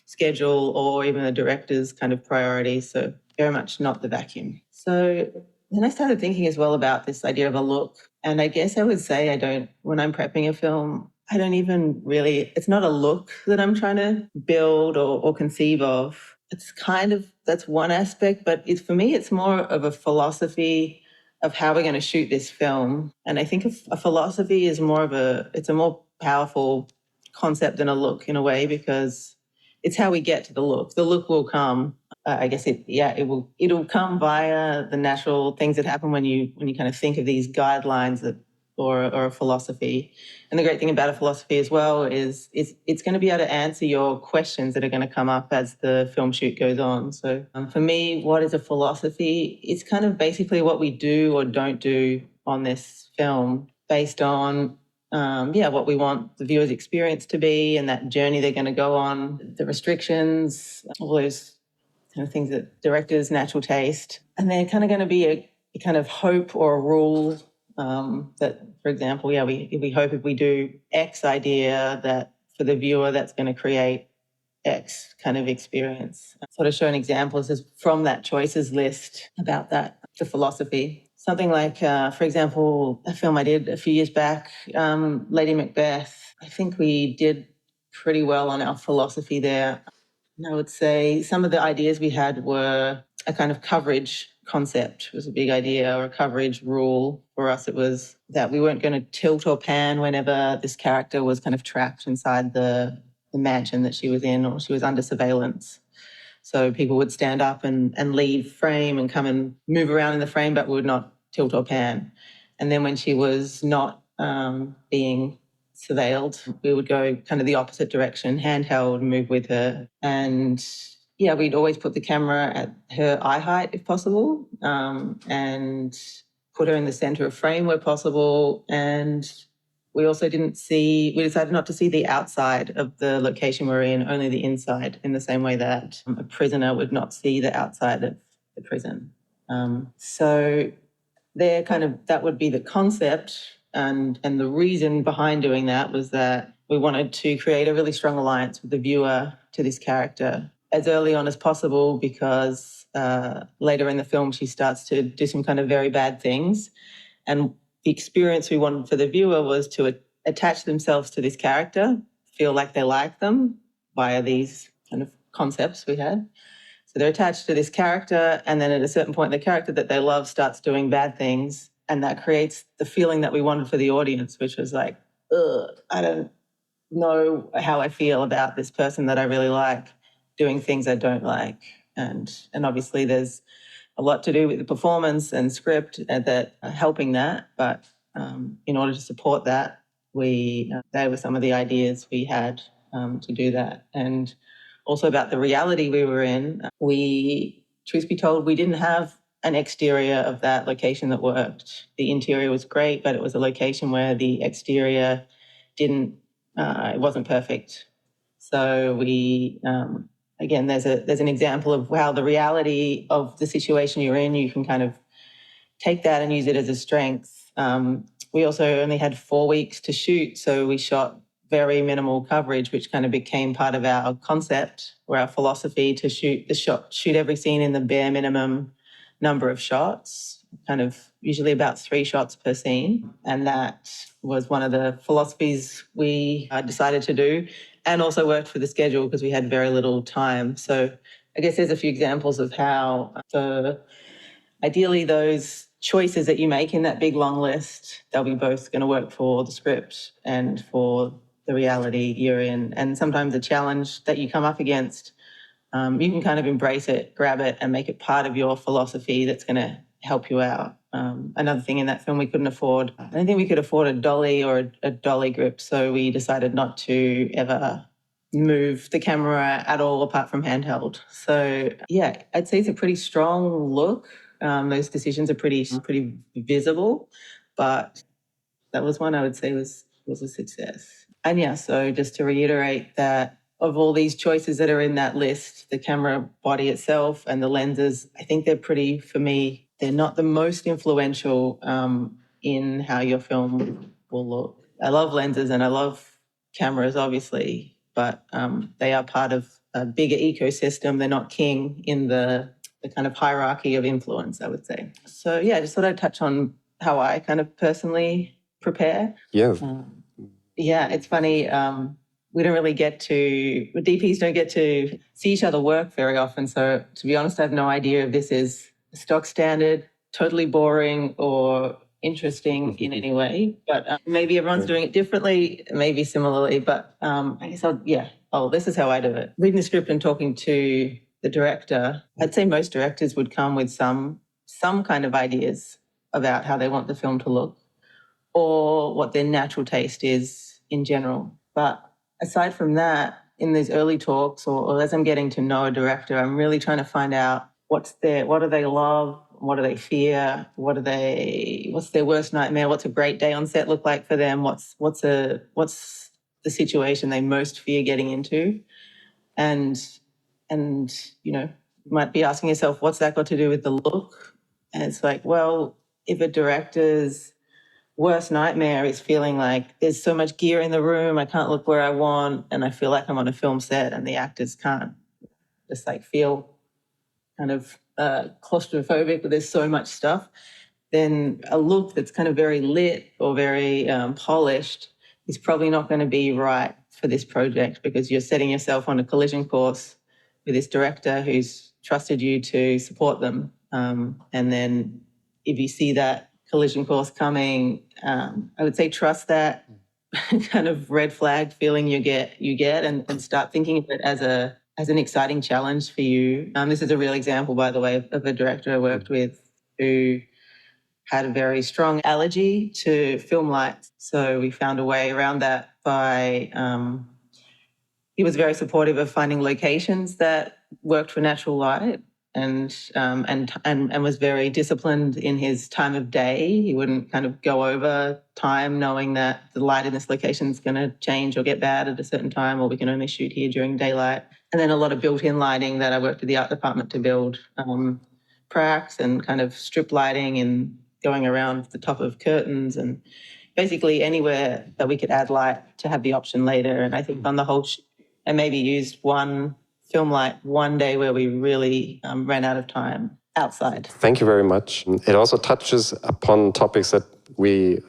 schedule or even the director's kind of priorities. So very much not the vacuum. So then I started thinking as well about this idea of a look. And I guess I would say when I'm prepping a film, I don't even really, it's not a look that I'm trying to build or conceive of. It's kind of, that's one aspect, but for me, it's more of a philosophy of how we're going to shoot this film. And I think a philosophy is it's a more powerful concept than a look in a way, because it's how we get to the look. The look will come. I guess it'll come via the natural things that happen when you kind of think of these guidelines or a philosophy. And the great thing about a philosophy as well is it's going to be able to answer your questions that are going to come up as the film shoot goes on. So for me, what is a philosophy? It's kind of basically what we do or don't do on this film based on what we want the viewer's experience to be and that journey they're going to go on, the restrictions, all those kind of things that directors' natural taste. And they're kind of going to be a kind of hope or a rule that, for example, we hope if we do X idea that for the viewer that's going to create X kind of experience. Sort of showing examples from that choices list about that, the philosophy. Something like, for example, a film I did a few years back, Lady Macbeth. I think we did pretty well on our philosophy there. And I would say some of the ideas we had were a kind of coverage concept was a big idea, or a coverage rule. For us, it was that we weren't going to tilt or pan whenever this character was kind of trapped inside the mansion that she was in, or she was under surveillance. So people would stand up and leave frame and come and move around in the frame, but would not tilt or pan. And then when she was not being surveilled, we would go kind of the opposite direction, handheld, move with her. And we'd always put the camera at her eye height if possible, and put her in the center of frame where possible. And we decided not to see the outside of the location we're in, only the inside, in the same way that a prisoner would not see the outside of the prison. So that would be the concept. And the reason behind doing that was that we wanted to create a really strong alliance with the viewer to this character as early on as possible, because later in the film she starts to do some kind of very bad things. And the experience we wanted for the viewer was to attach themselves to this character, feel like they like them via these kind of concepts we had. So they're attached to this character, and then at a certain point, the character that they love starts doing bad things, and that creates the feeling that we wanted for the audience, which was like, ugh, I don't know how I feel about this person that I really like doing things I don't like. And obviously there's a lot to do with the performance and script that helping that. But in order to support that, they were some of the ideas we had to do that. And also about the reality we were in, we truth be told, we didn't have an exterior of that location that worked. The interior was great, but it was a location where the exterior it wasn't perfect. So we, again, there's an example of how the reality of the situation you're in, you can kind of take that and use it as a strength. We also only had 4 weeks to shoot, so we shot very minimal coverage, which kind of became part of our concept or our philosophy to shoot every scene in the bare minimum number of shots, kind of usually about 3 shots per scene. And that was one of the philosophies we decided to do, and also worked for the schedule because we had very little time. So I guess there's a few examples of how ideally those choices that you make in that big long list, they'll be both going to work for the script and for the reality you're in. And sometimes a challenge that you come up against, you can kind of embrace it, grab it, and make it part of your philosophy that's going to help you out. Another thing in that film, we couldn't afford, I don't think we could afford a dolly or a dolly grip, so we decided not to ever move the camera at all apart from handheld. So yeah, I'd say it's a pretty strong look. Those decisions are pretty visible, but that was one I would say was a success. And yeah, so just to reiterate that of all these choices that are in that list, the camera body itself and the lenses, I think for me, they're not the most influential in how your film will look. I love lenses and I love cameras, obviously, but they are part of a bigger ecosystem. They're not king in the kind of hierarchy of influence, I would say. So yeah, just thought I'd touch on how I kind of personally prepare. Yeah. Yeah, it's funny. We don't really DPs don't get to see each other work very often. So to be honest, I have no idea if this is stock standard, totally boring, or interesting in any way. But maybe everyone's doing it differently, maybe similarly. But I guess this is how I do it. Reading the script and talking to the director, I'd say most directors would come with some kind of ideas about how they want the film to look or what their natural taste is in general. But aside from that, in these early talks or as I'm getting to know a director, I'm really trying to find out what do they love, what do they fear, what's their worst nightmare, what's a great day on set look like for them, what's the situation they most fear getting into. And you know, you might be asking yourself, what's that got to do with the look? And it's like, well, if a director's worst nightmare is feeling like there's so much gear in the room, I can't look where I want, and I feel like I'm on a film set and the actors can't just like feel kind of claustrophobic, but there's so much stuff, then a look that's kind of very lit or very polished is probably not going to be right for this project, because you're setting yourself on a collision course with this director who's trusted you to support them. And then if you see that collision course coming, I would say trust that kind of red flag feeling you get and start thinking of it as an exciting challenge for you. This is a real example, by the way, of a director I worked with who had a very strong allergy to film lights. So we found a way around that by he was very supportive of finding locations that worked for natural light, and was very disciplined in his time of day. He wouldn't kind of go over time knowing that the light in this location is going to change or get bad at a certain time, or we can only shoot here during daylight. And then a lot of built-in lighting that I worked with the art department to build, pracs and kind of strip lighting and going around the top of curtains and basically anywhere that we could add light to have the option later. And I think on the whole shoot, I maybe used one film light one day where we really ran out of time outside. Thank you very much. It also touches upon topics that we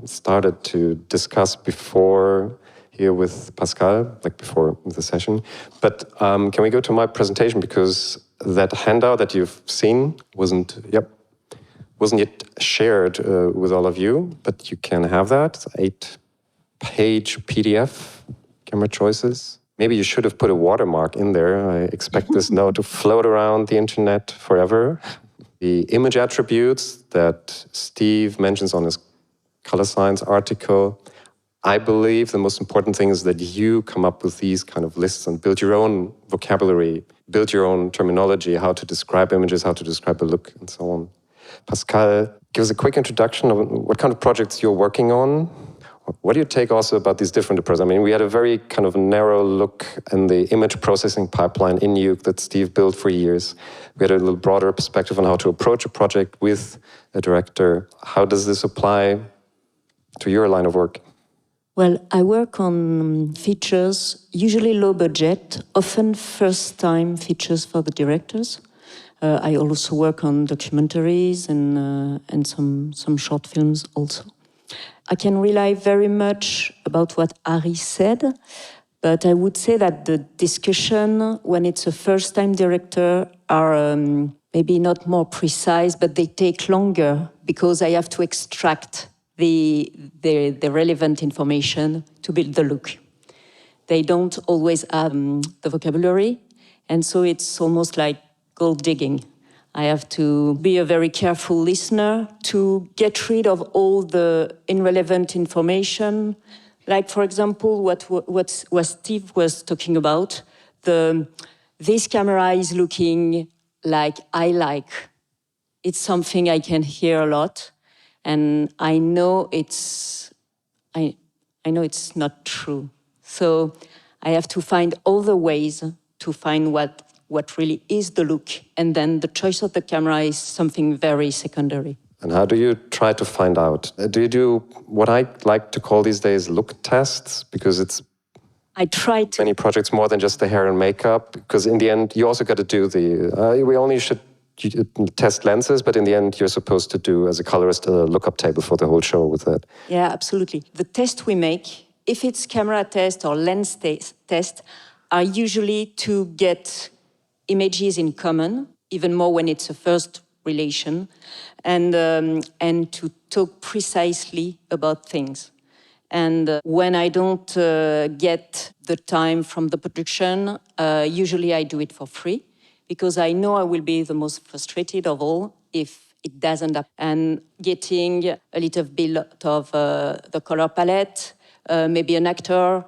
started to discuss before here with Pascal, like before the session. But can we go to my presentation, because that handout that you've seen wasn't yet shared with all of you, but you can have that. It's 8-page PDF, camera choices. Maybe you should have put a watermark in there. I expect this note to float around the internet forever. The image attributes that Steve mentions on his color science article I believe the most important thing is that you come up with these kind of lists and build your own vocabulary, build your own terminology, how to describe images, how to describe a look, and so on. Pascal, give us a quick introduction of what kind of projects you're working on. What do you take also about these different approaches? I mean, we had a very kind of narrow look in the image processing pipeline in Nuke that Steve built for years. We had a little broader perspective on how to approach a project with a director. How does this apply to your line of work? Well, I work on features, usually low budget, often first-time features for the directors. I also work on documentaries and some short films also. I can rely very much about what Ari said, but I would say that the discussion when it's a first-time director are maybe not more precise, but they take longer because I have to extract the relevant information to build the look. They don't always have the vocabulary, and so it's almost like gold digging. I have to be a very careful listener to get rid of all the irrelevant information. Like, for example, what Steve was talking about, this camera is looking like I like. It's something I can hear a lot, and I know it's not true. So I have to find all the ways to find what really is the look, and then the choice of the camera is something very secondary. And how do you try to find out? Do you do what I like to call these days look tests? Because I try to. Many projects more than just the hair and makeup, because in the end, you also got to do we only should test lenses, but in the end, you're supposed to do, as a colorist, a lookup table for the whole show with that. Yeah, absolutely. The test we make, if it's camera test or lens test, are usually to get images in common, even more when it's a first relation, and to talk precisely about things. And when I don't get the time from the production, usually I do it for free, because I know I will be the most frustrated of all if it doesn't happen. And getting a little bit of the color palette, maybe an actor,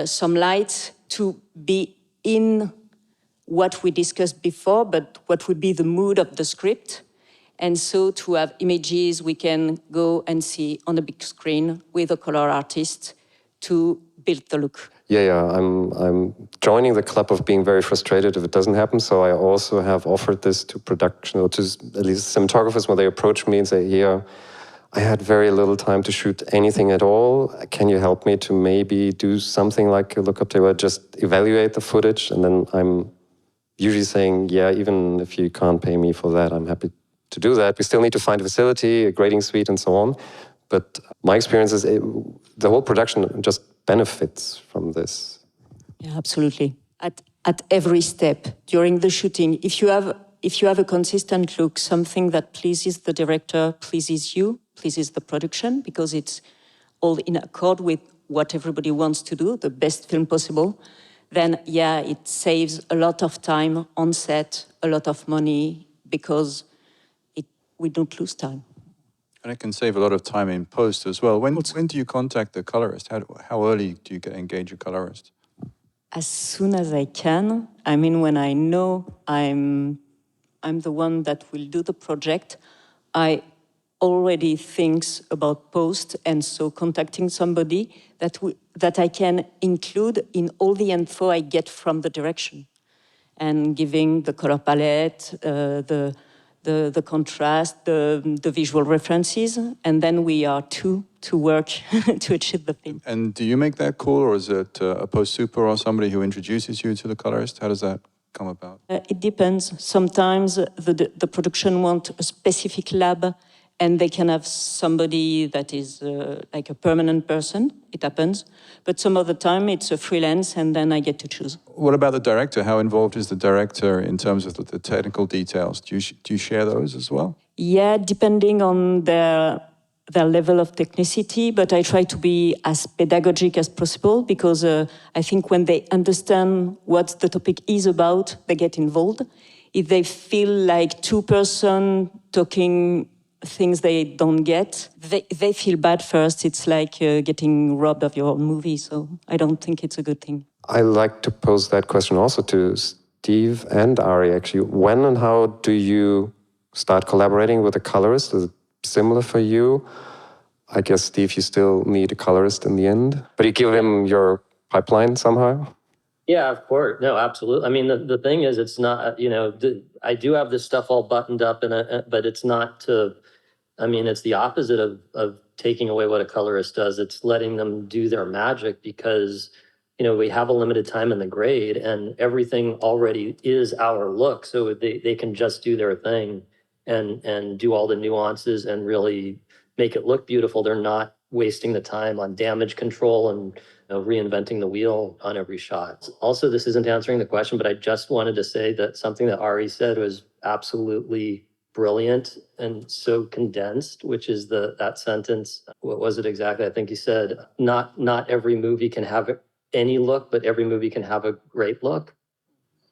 some lights, to be in what we discussed before, but what would be the mood of the script. And so to have images we can go and see on a big screen with a color artist to build the look. Yeah, I'm joining the club of being very frustrated if it doesn't happen. So I also have offered this to production, or to at least cinematographers when they approach me and say, "Here, I had very little time to shoot anything at all. Can you help me to maybe do something like a lookup table, just evaluate the footage?" And then I'm usually saying, "Yeah, even if you can't pay me for that, I'm happy to do that." We still need to find a facility, a grading suite, and so on. But my experience is the whole production just benefits from this. Yeah, absolutely. At every step during the shooting, if you have a consistent look, something that pleases the director, pleases you, pleases the production, because it's all in accord with what everybody wants to do, the best film possible, then yeah, it saves a lot of time on set, a lot of money, because we don't lose time. And it can save a lot of time in post as well. When do you contact the colorist? How early do you engage a colorist? As soon as I can. I mean, when I know I'm the one that will do the project, I already think about post, and so contacting somebody that I can include in all the info I get from the direction, and giving the color palette, the contrast, the visual references, and then we are two to work to achieve the thing. And do you make that call, or is it a post-super or somebody who introduces you to the colorist? How does that come about? It depends. Sometimes the production want a specific lab, and they can have somebody that is like a permanent person. It happens. But some of the time it's a freelance, and then I get to choose. What about the director? How involved is the director in terms of the technical details? Do you share those as well? Yeah, depending on their level of technicity, but I try to be as pedagogic as possible, because I think when they understand what the topic is about, they get involved. If they feel like two persons talking things they don't get, they feel bad first. It's like getting robbed of your own movie. So I don't think it's a good thing. I like to pose that question also to Steve and Ari, actually. When and how do you start collaborating with a colorist? Is it similar for you? I guess, Steve, you still need a colorist in the end, but you give him your pipeline somehow? Yeah, of course. No, absolutely. I mean, the thing is, it's not, I do have this stuff all buttoned up, but it's not it's the opposite of taking away what a colorist does. It's letting them do their magic because, we have a limited time in the grade and everything already is our look. So they can just do their thing and do all the nuances and really make it look beautiful. They're not wasting the time on damage control and reinventing the wheel on every shot. Also, this isn't answering the question, but I just wanted to say that something that Ari said was absolutely brilliant and so condensed, which is that sentence. What was it exactly? I think he said, not every movie can have any look, but every movie can have a great look.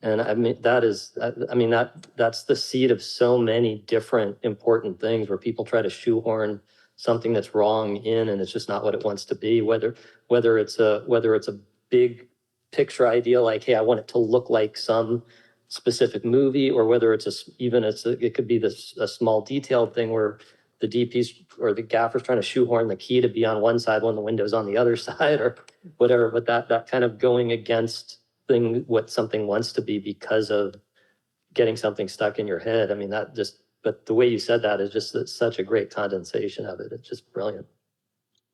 And I mean, that's the seed of so many different important things where people try to shoehorn something that's wrong in, and it's just not what it wants to be. Whether it's a big picture idea, like, hey, I want it to look like some specific movie, or whether it could be a small detailed thing where the DP's or the gaffer's trying to shoehorn the key to be on one side when the window's on the other side, or whatever. But that kind of going against what something wants to be because of getting something stuck in your head. I mean, but the way you said that is just such a great condensation of it. It's just brilliant.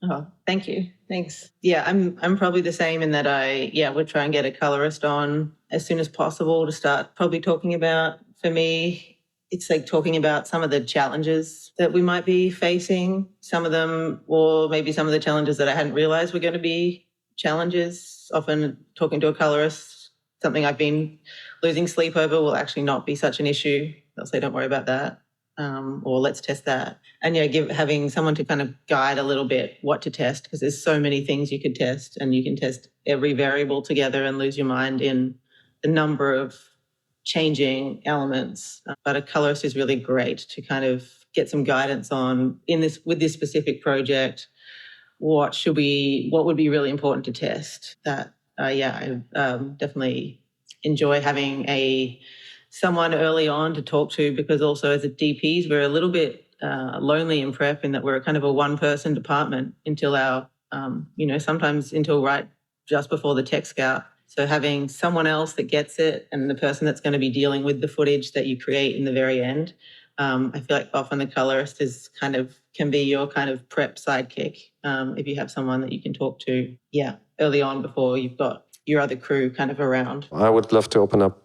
Oh, thank you. Thanks. Yeah, I'm probably the same in that would try and get a colorist on as soon as possible to start probably talking about, for me, it's like talking about some of the challenges that we might be facing, some of them, or maybe some of the challenges that I hadn't realized were going to be challenges. Often talking to a colorist, something I've been losing sleep over will actually not be such an issue. They'll say, don't worry about that. Or let's test that. And having someone to kind of guide a little bit what to test, because there's so many things you could test, and you can test every variable together and lose your mind in the number of changing elements. But a colorist is really great to kind of get some guidance on with this specific project. What would be really important to test? That I definitely enjoy having someone early on to talk to, because also as a DPs, we're a little bit lonely in prep in that we're kind of a one-person department until sometimes until right just before the tech scout. So having someone else that gets it and the person that's going to be dealing with the footage that you create in the very end, I feel like often the colorist can be your kind of prep sidekick if you have someone that you can talk to, early on before you've got your other crew kind of around. I would love to open up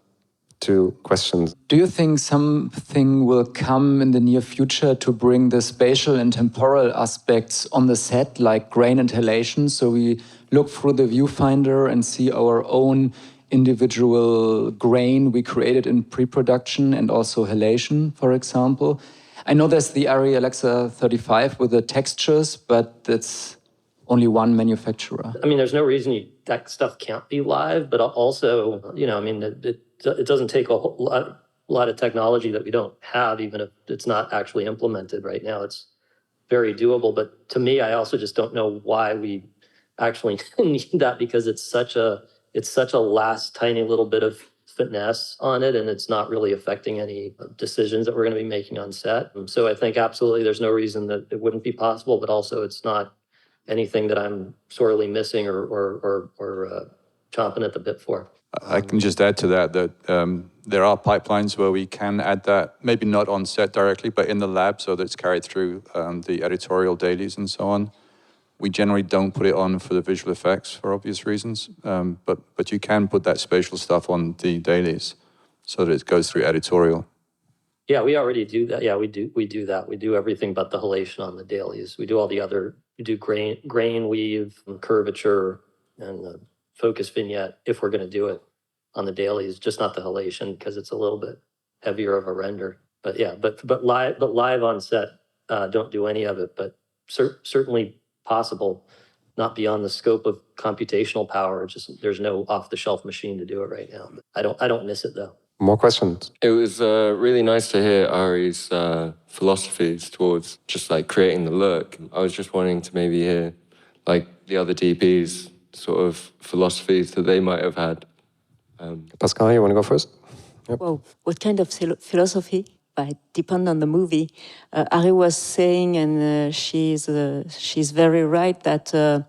to questions. Do you think something will come in the near future to bring the spatial and temporal aspects on the set, like grain and halation? So we look through the viewfinder and see our own individual grain we created in pre-production, and also halation, for example. I know there's the Arri Alexa 35 with the textures, but that's only one manufacturer. I mean, there's no reason that stuff can't be live, but also, it doesn't take a lot of technology that we don't have, even if it's not actually implemented right now. It's very doable. But to me, I also just don't know why we actually need that, because it's such a last tiny little bit of finesse on it, and it's not really affecting any decisions that we're going to be making on set. So I think absolutely there's no reason that it wouldn't be possible, but also it's not anything that I'm sorely missing or chomping at the bit for. I can just add to that there are pipelines where we can add that, maybe not on set directly, but in the lab, so that it's carried through the editorial dailies and so on. We generally don't put it on for the visual effects for obvious reasons, but you can put that spatial stuff on the dailies so that it goes through editorial. Yeah, we already do that. Yeah, we do that. We do everything but the halation on the dailies. We do all the other, we do grain weave, and curvature, and focus vignette if we're going to do it on the dailies, just not the halation because it's a little bit heavier of a render. But yeah, but live on set, don't do any of it. But certainly possible, not beyond the scope of computational power. Just there's no off-the-shelf machine to do it right now. But I don't miss it though. More questions? It was really nice to hear Ari's philosophies towards just like creating the look. I was just wanting to maybe hear like the other DPs sort of philosophies that they might have had. Pascal, you want to go first? Yep. Well, what kind of philosophy? It depends on the movie. Ari was saying, and she's very right, that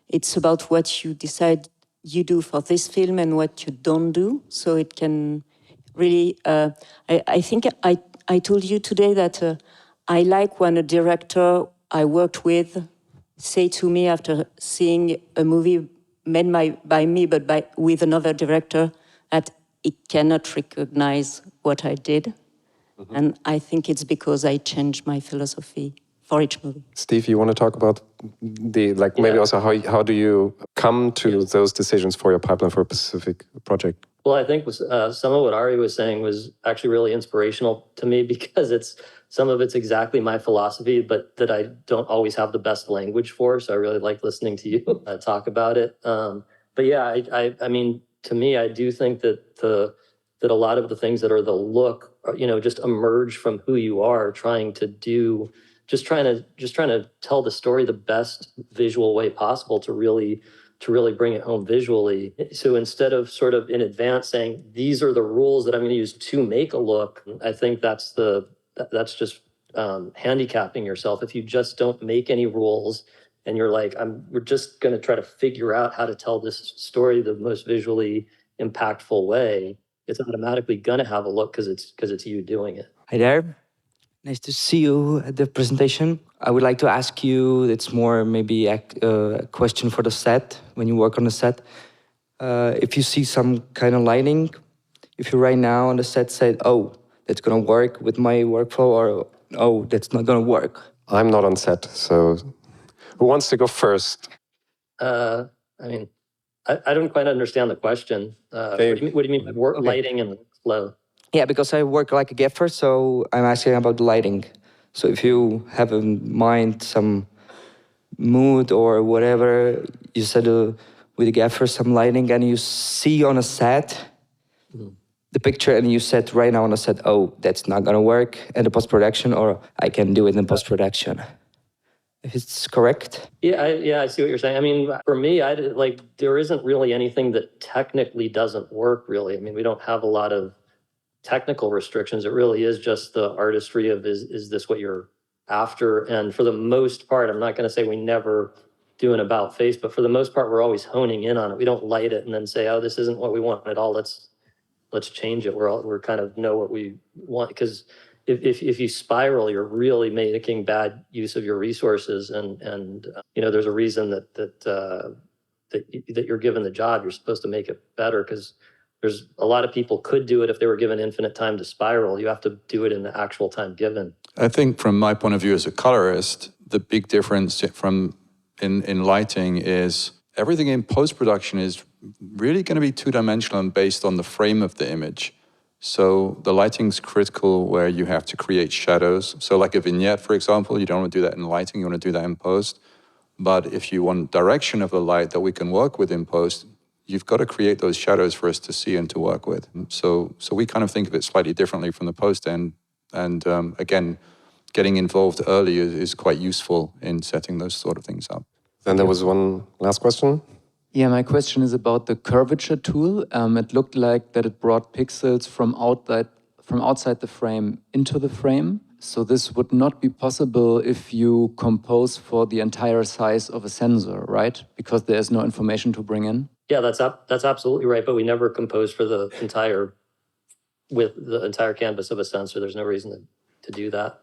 it's about what you decide you do for this film and what you don't do. So it can really, I think I told you today that I like when a director I worked with say to me after seeing a movie made by me, but with another director, that it cannot recognize what I did. Mm-hmm. And I think it's because I changed my philosophy for each movie. Steve, you want to talk about maybe also how do you come to those decisions for your pipeline for a specific project? Well, I think some of what Ari was saying was actually really inspirational to me because some of it's exactly my philosophy, but that I don't always have the best language for. So I really like listening to you talk about it. But yeah, I mean, to me, I do think that that a lot of the things that are the look, just emerge from who you are, trying to tell the story the best visual way possible to really bring it home visually. So instead of sort of in advance saying, these are the rules that I'm going to use to make a look, I think that's just handicapping yourself. If you just don't make any rules and you're like, we're just going to try to figure out how to tell this story the most visually impactful way, it's automatically going to have a look because it's you doing it. Hi there. Nice to see you at the presentation. I would like to ask you, it's more maybe a question for the set, when you work on the set. If you see some kind of lighting, if you right now on the set say, oh, that's going to work with my workflow, or oh, that's not going to work. I'm not on set, so who wants to go first? I mean, I don't quite understand the question. What do you mean by lighting and workflow? Yeah, because I work like a gaffer, so I'm asking about the lighting. So if you have in mind some mood or whatever, you said with the gaffer some lighting, and you see on a set the picture, and you said right now on a set, oh, that's not gonna work in the post-production, or I can do it in post-production. If it's correct? Yeah, I see what you're saying. I mean, for me, there isn't really anything that technically doesn't work, really. I mean, we don't have a lot of technical restrictions. It really is just the artistry of is this what you're after? And for the most part, I'm not going to say we never do an about face, but for the most part, we're always honing in on it. We don't light it and then say, oh, this isn't what we want at all. Let's change it. We're kind of know what we want, because if you spiral, you're really making bad use of your resources, and there's a reason that you're given the job. You're supposed to make it better, because there's a lot of people could do it if they were given infinite time to spiral. You have to do it in the actual time given. I think from my point of view as a colorist, the big difference in lighting is everything in post-production is really going to be two-dimensional and based on the frame of the image. So the lighting's critical where you have to create shadows. So like a vignette, for example, you don't want to do that in lighting, you want to do that in post. But if you want direction of the light that we can work with in post, you've got to create those shadows for us to see and to work with. So we kind of think of it slightly differently from the post end. And again, getting involved early is quite useful in setting those sort of things up. Then there was one last question. Yeah, my question is about the curvature tool. It looked like that it brought pixels from outside the frame into the frame. So this would not be possible if you compose for the entire size of a sensor, right? Because there's no information to bring in. Yeah, that's absolutely right. But we never compose for the entire canvas of a sensor. There's no reason to do that.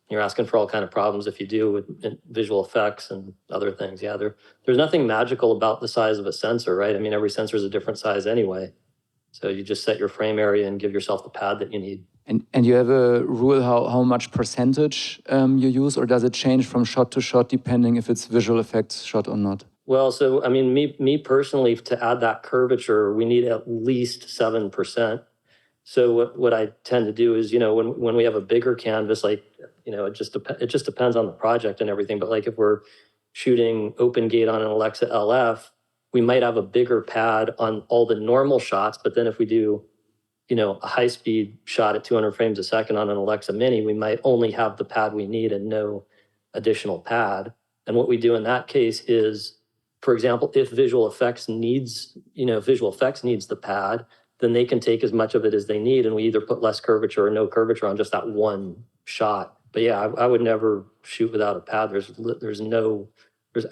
You're asking for all kind of problems if you do with visual effects and other things. Yeah, there's nothing magical about the size of a sensor, right? I mean, every sensor is a different size anyway. So you just set your frame area and give yourself the pad that you need. And you have a rule how much percentage you use, or does it change from shot to shot depending if it's visual effects shot or not? Well, so I mean, me personally, to add that curvature, we need at least 7%. So what I tend to do is, when we have a bigger canvas, like, it just depends on the project and everything. But like if we're shooting open gate on an Alexa LF, we might have a bigger pad on all the normal shots. But then if we do a high-speed shot at 200 frames a second on an Alexa Mini, we might only have the pad we need and no additional pad. And what we do in that case is, for example, if visual effects needs the pad, then they can take as much of it as they need, and we either put less curvature or no curvature on just that one shot. But yeah, I would never shoot without a pad. There's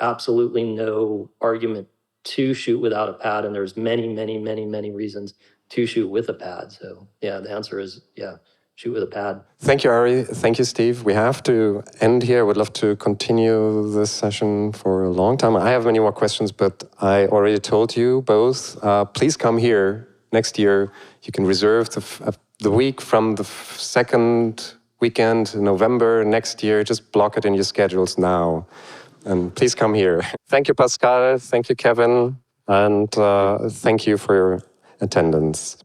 absolutely no argument to shoot without a pad, and there's many reasons to shoot with a pad. So yeah, the answer is yeah, shoot with a pad. Thank you, Ari. Thank you, Steve. We have to end here. I would love to continue this session for a long time. I have many more questions, but I already told you both, please come here next year. You can reserve the week from the second weekend in November next year. Just block it in your schedules now. And please come here. Thank you, Pascal. Thank you, Kevin. And thank you for your attendance.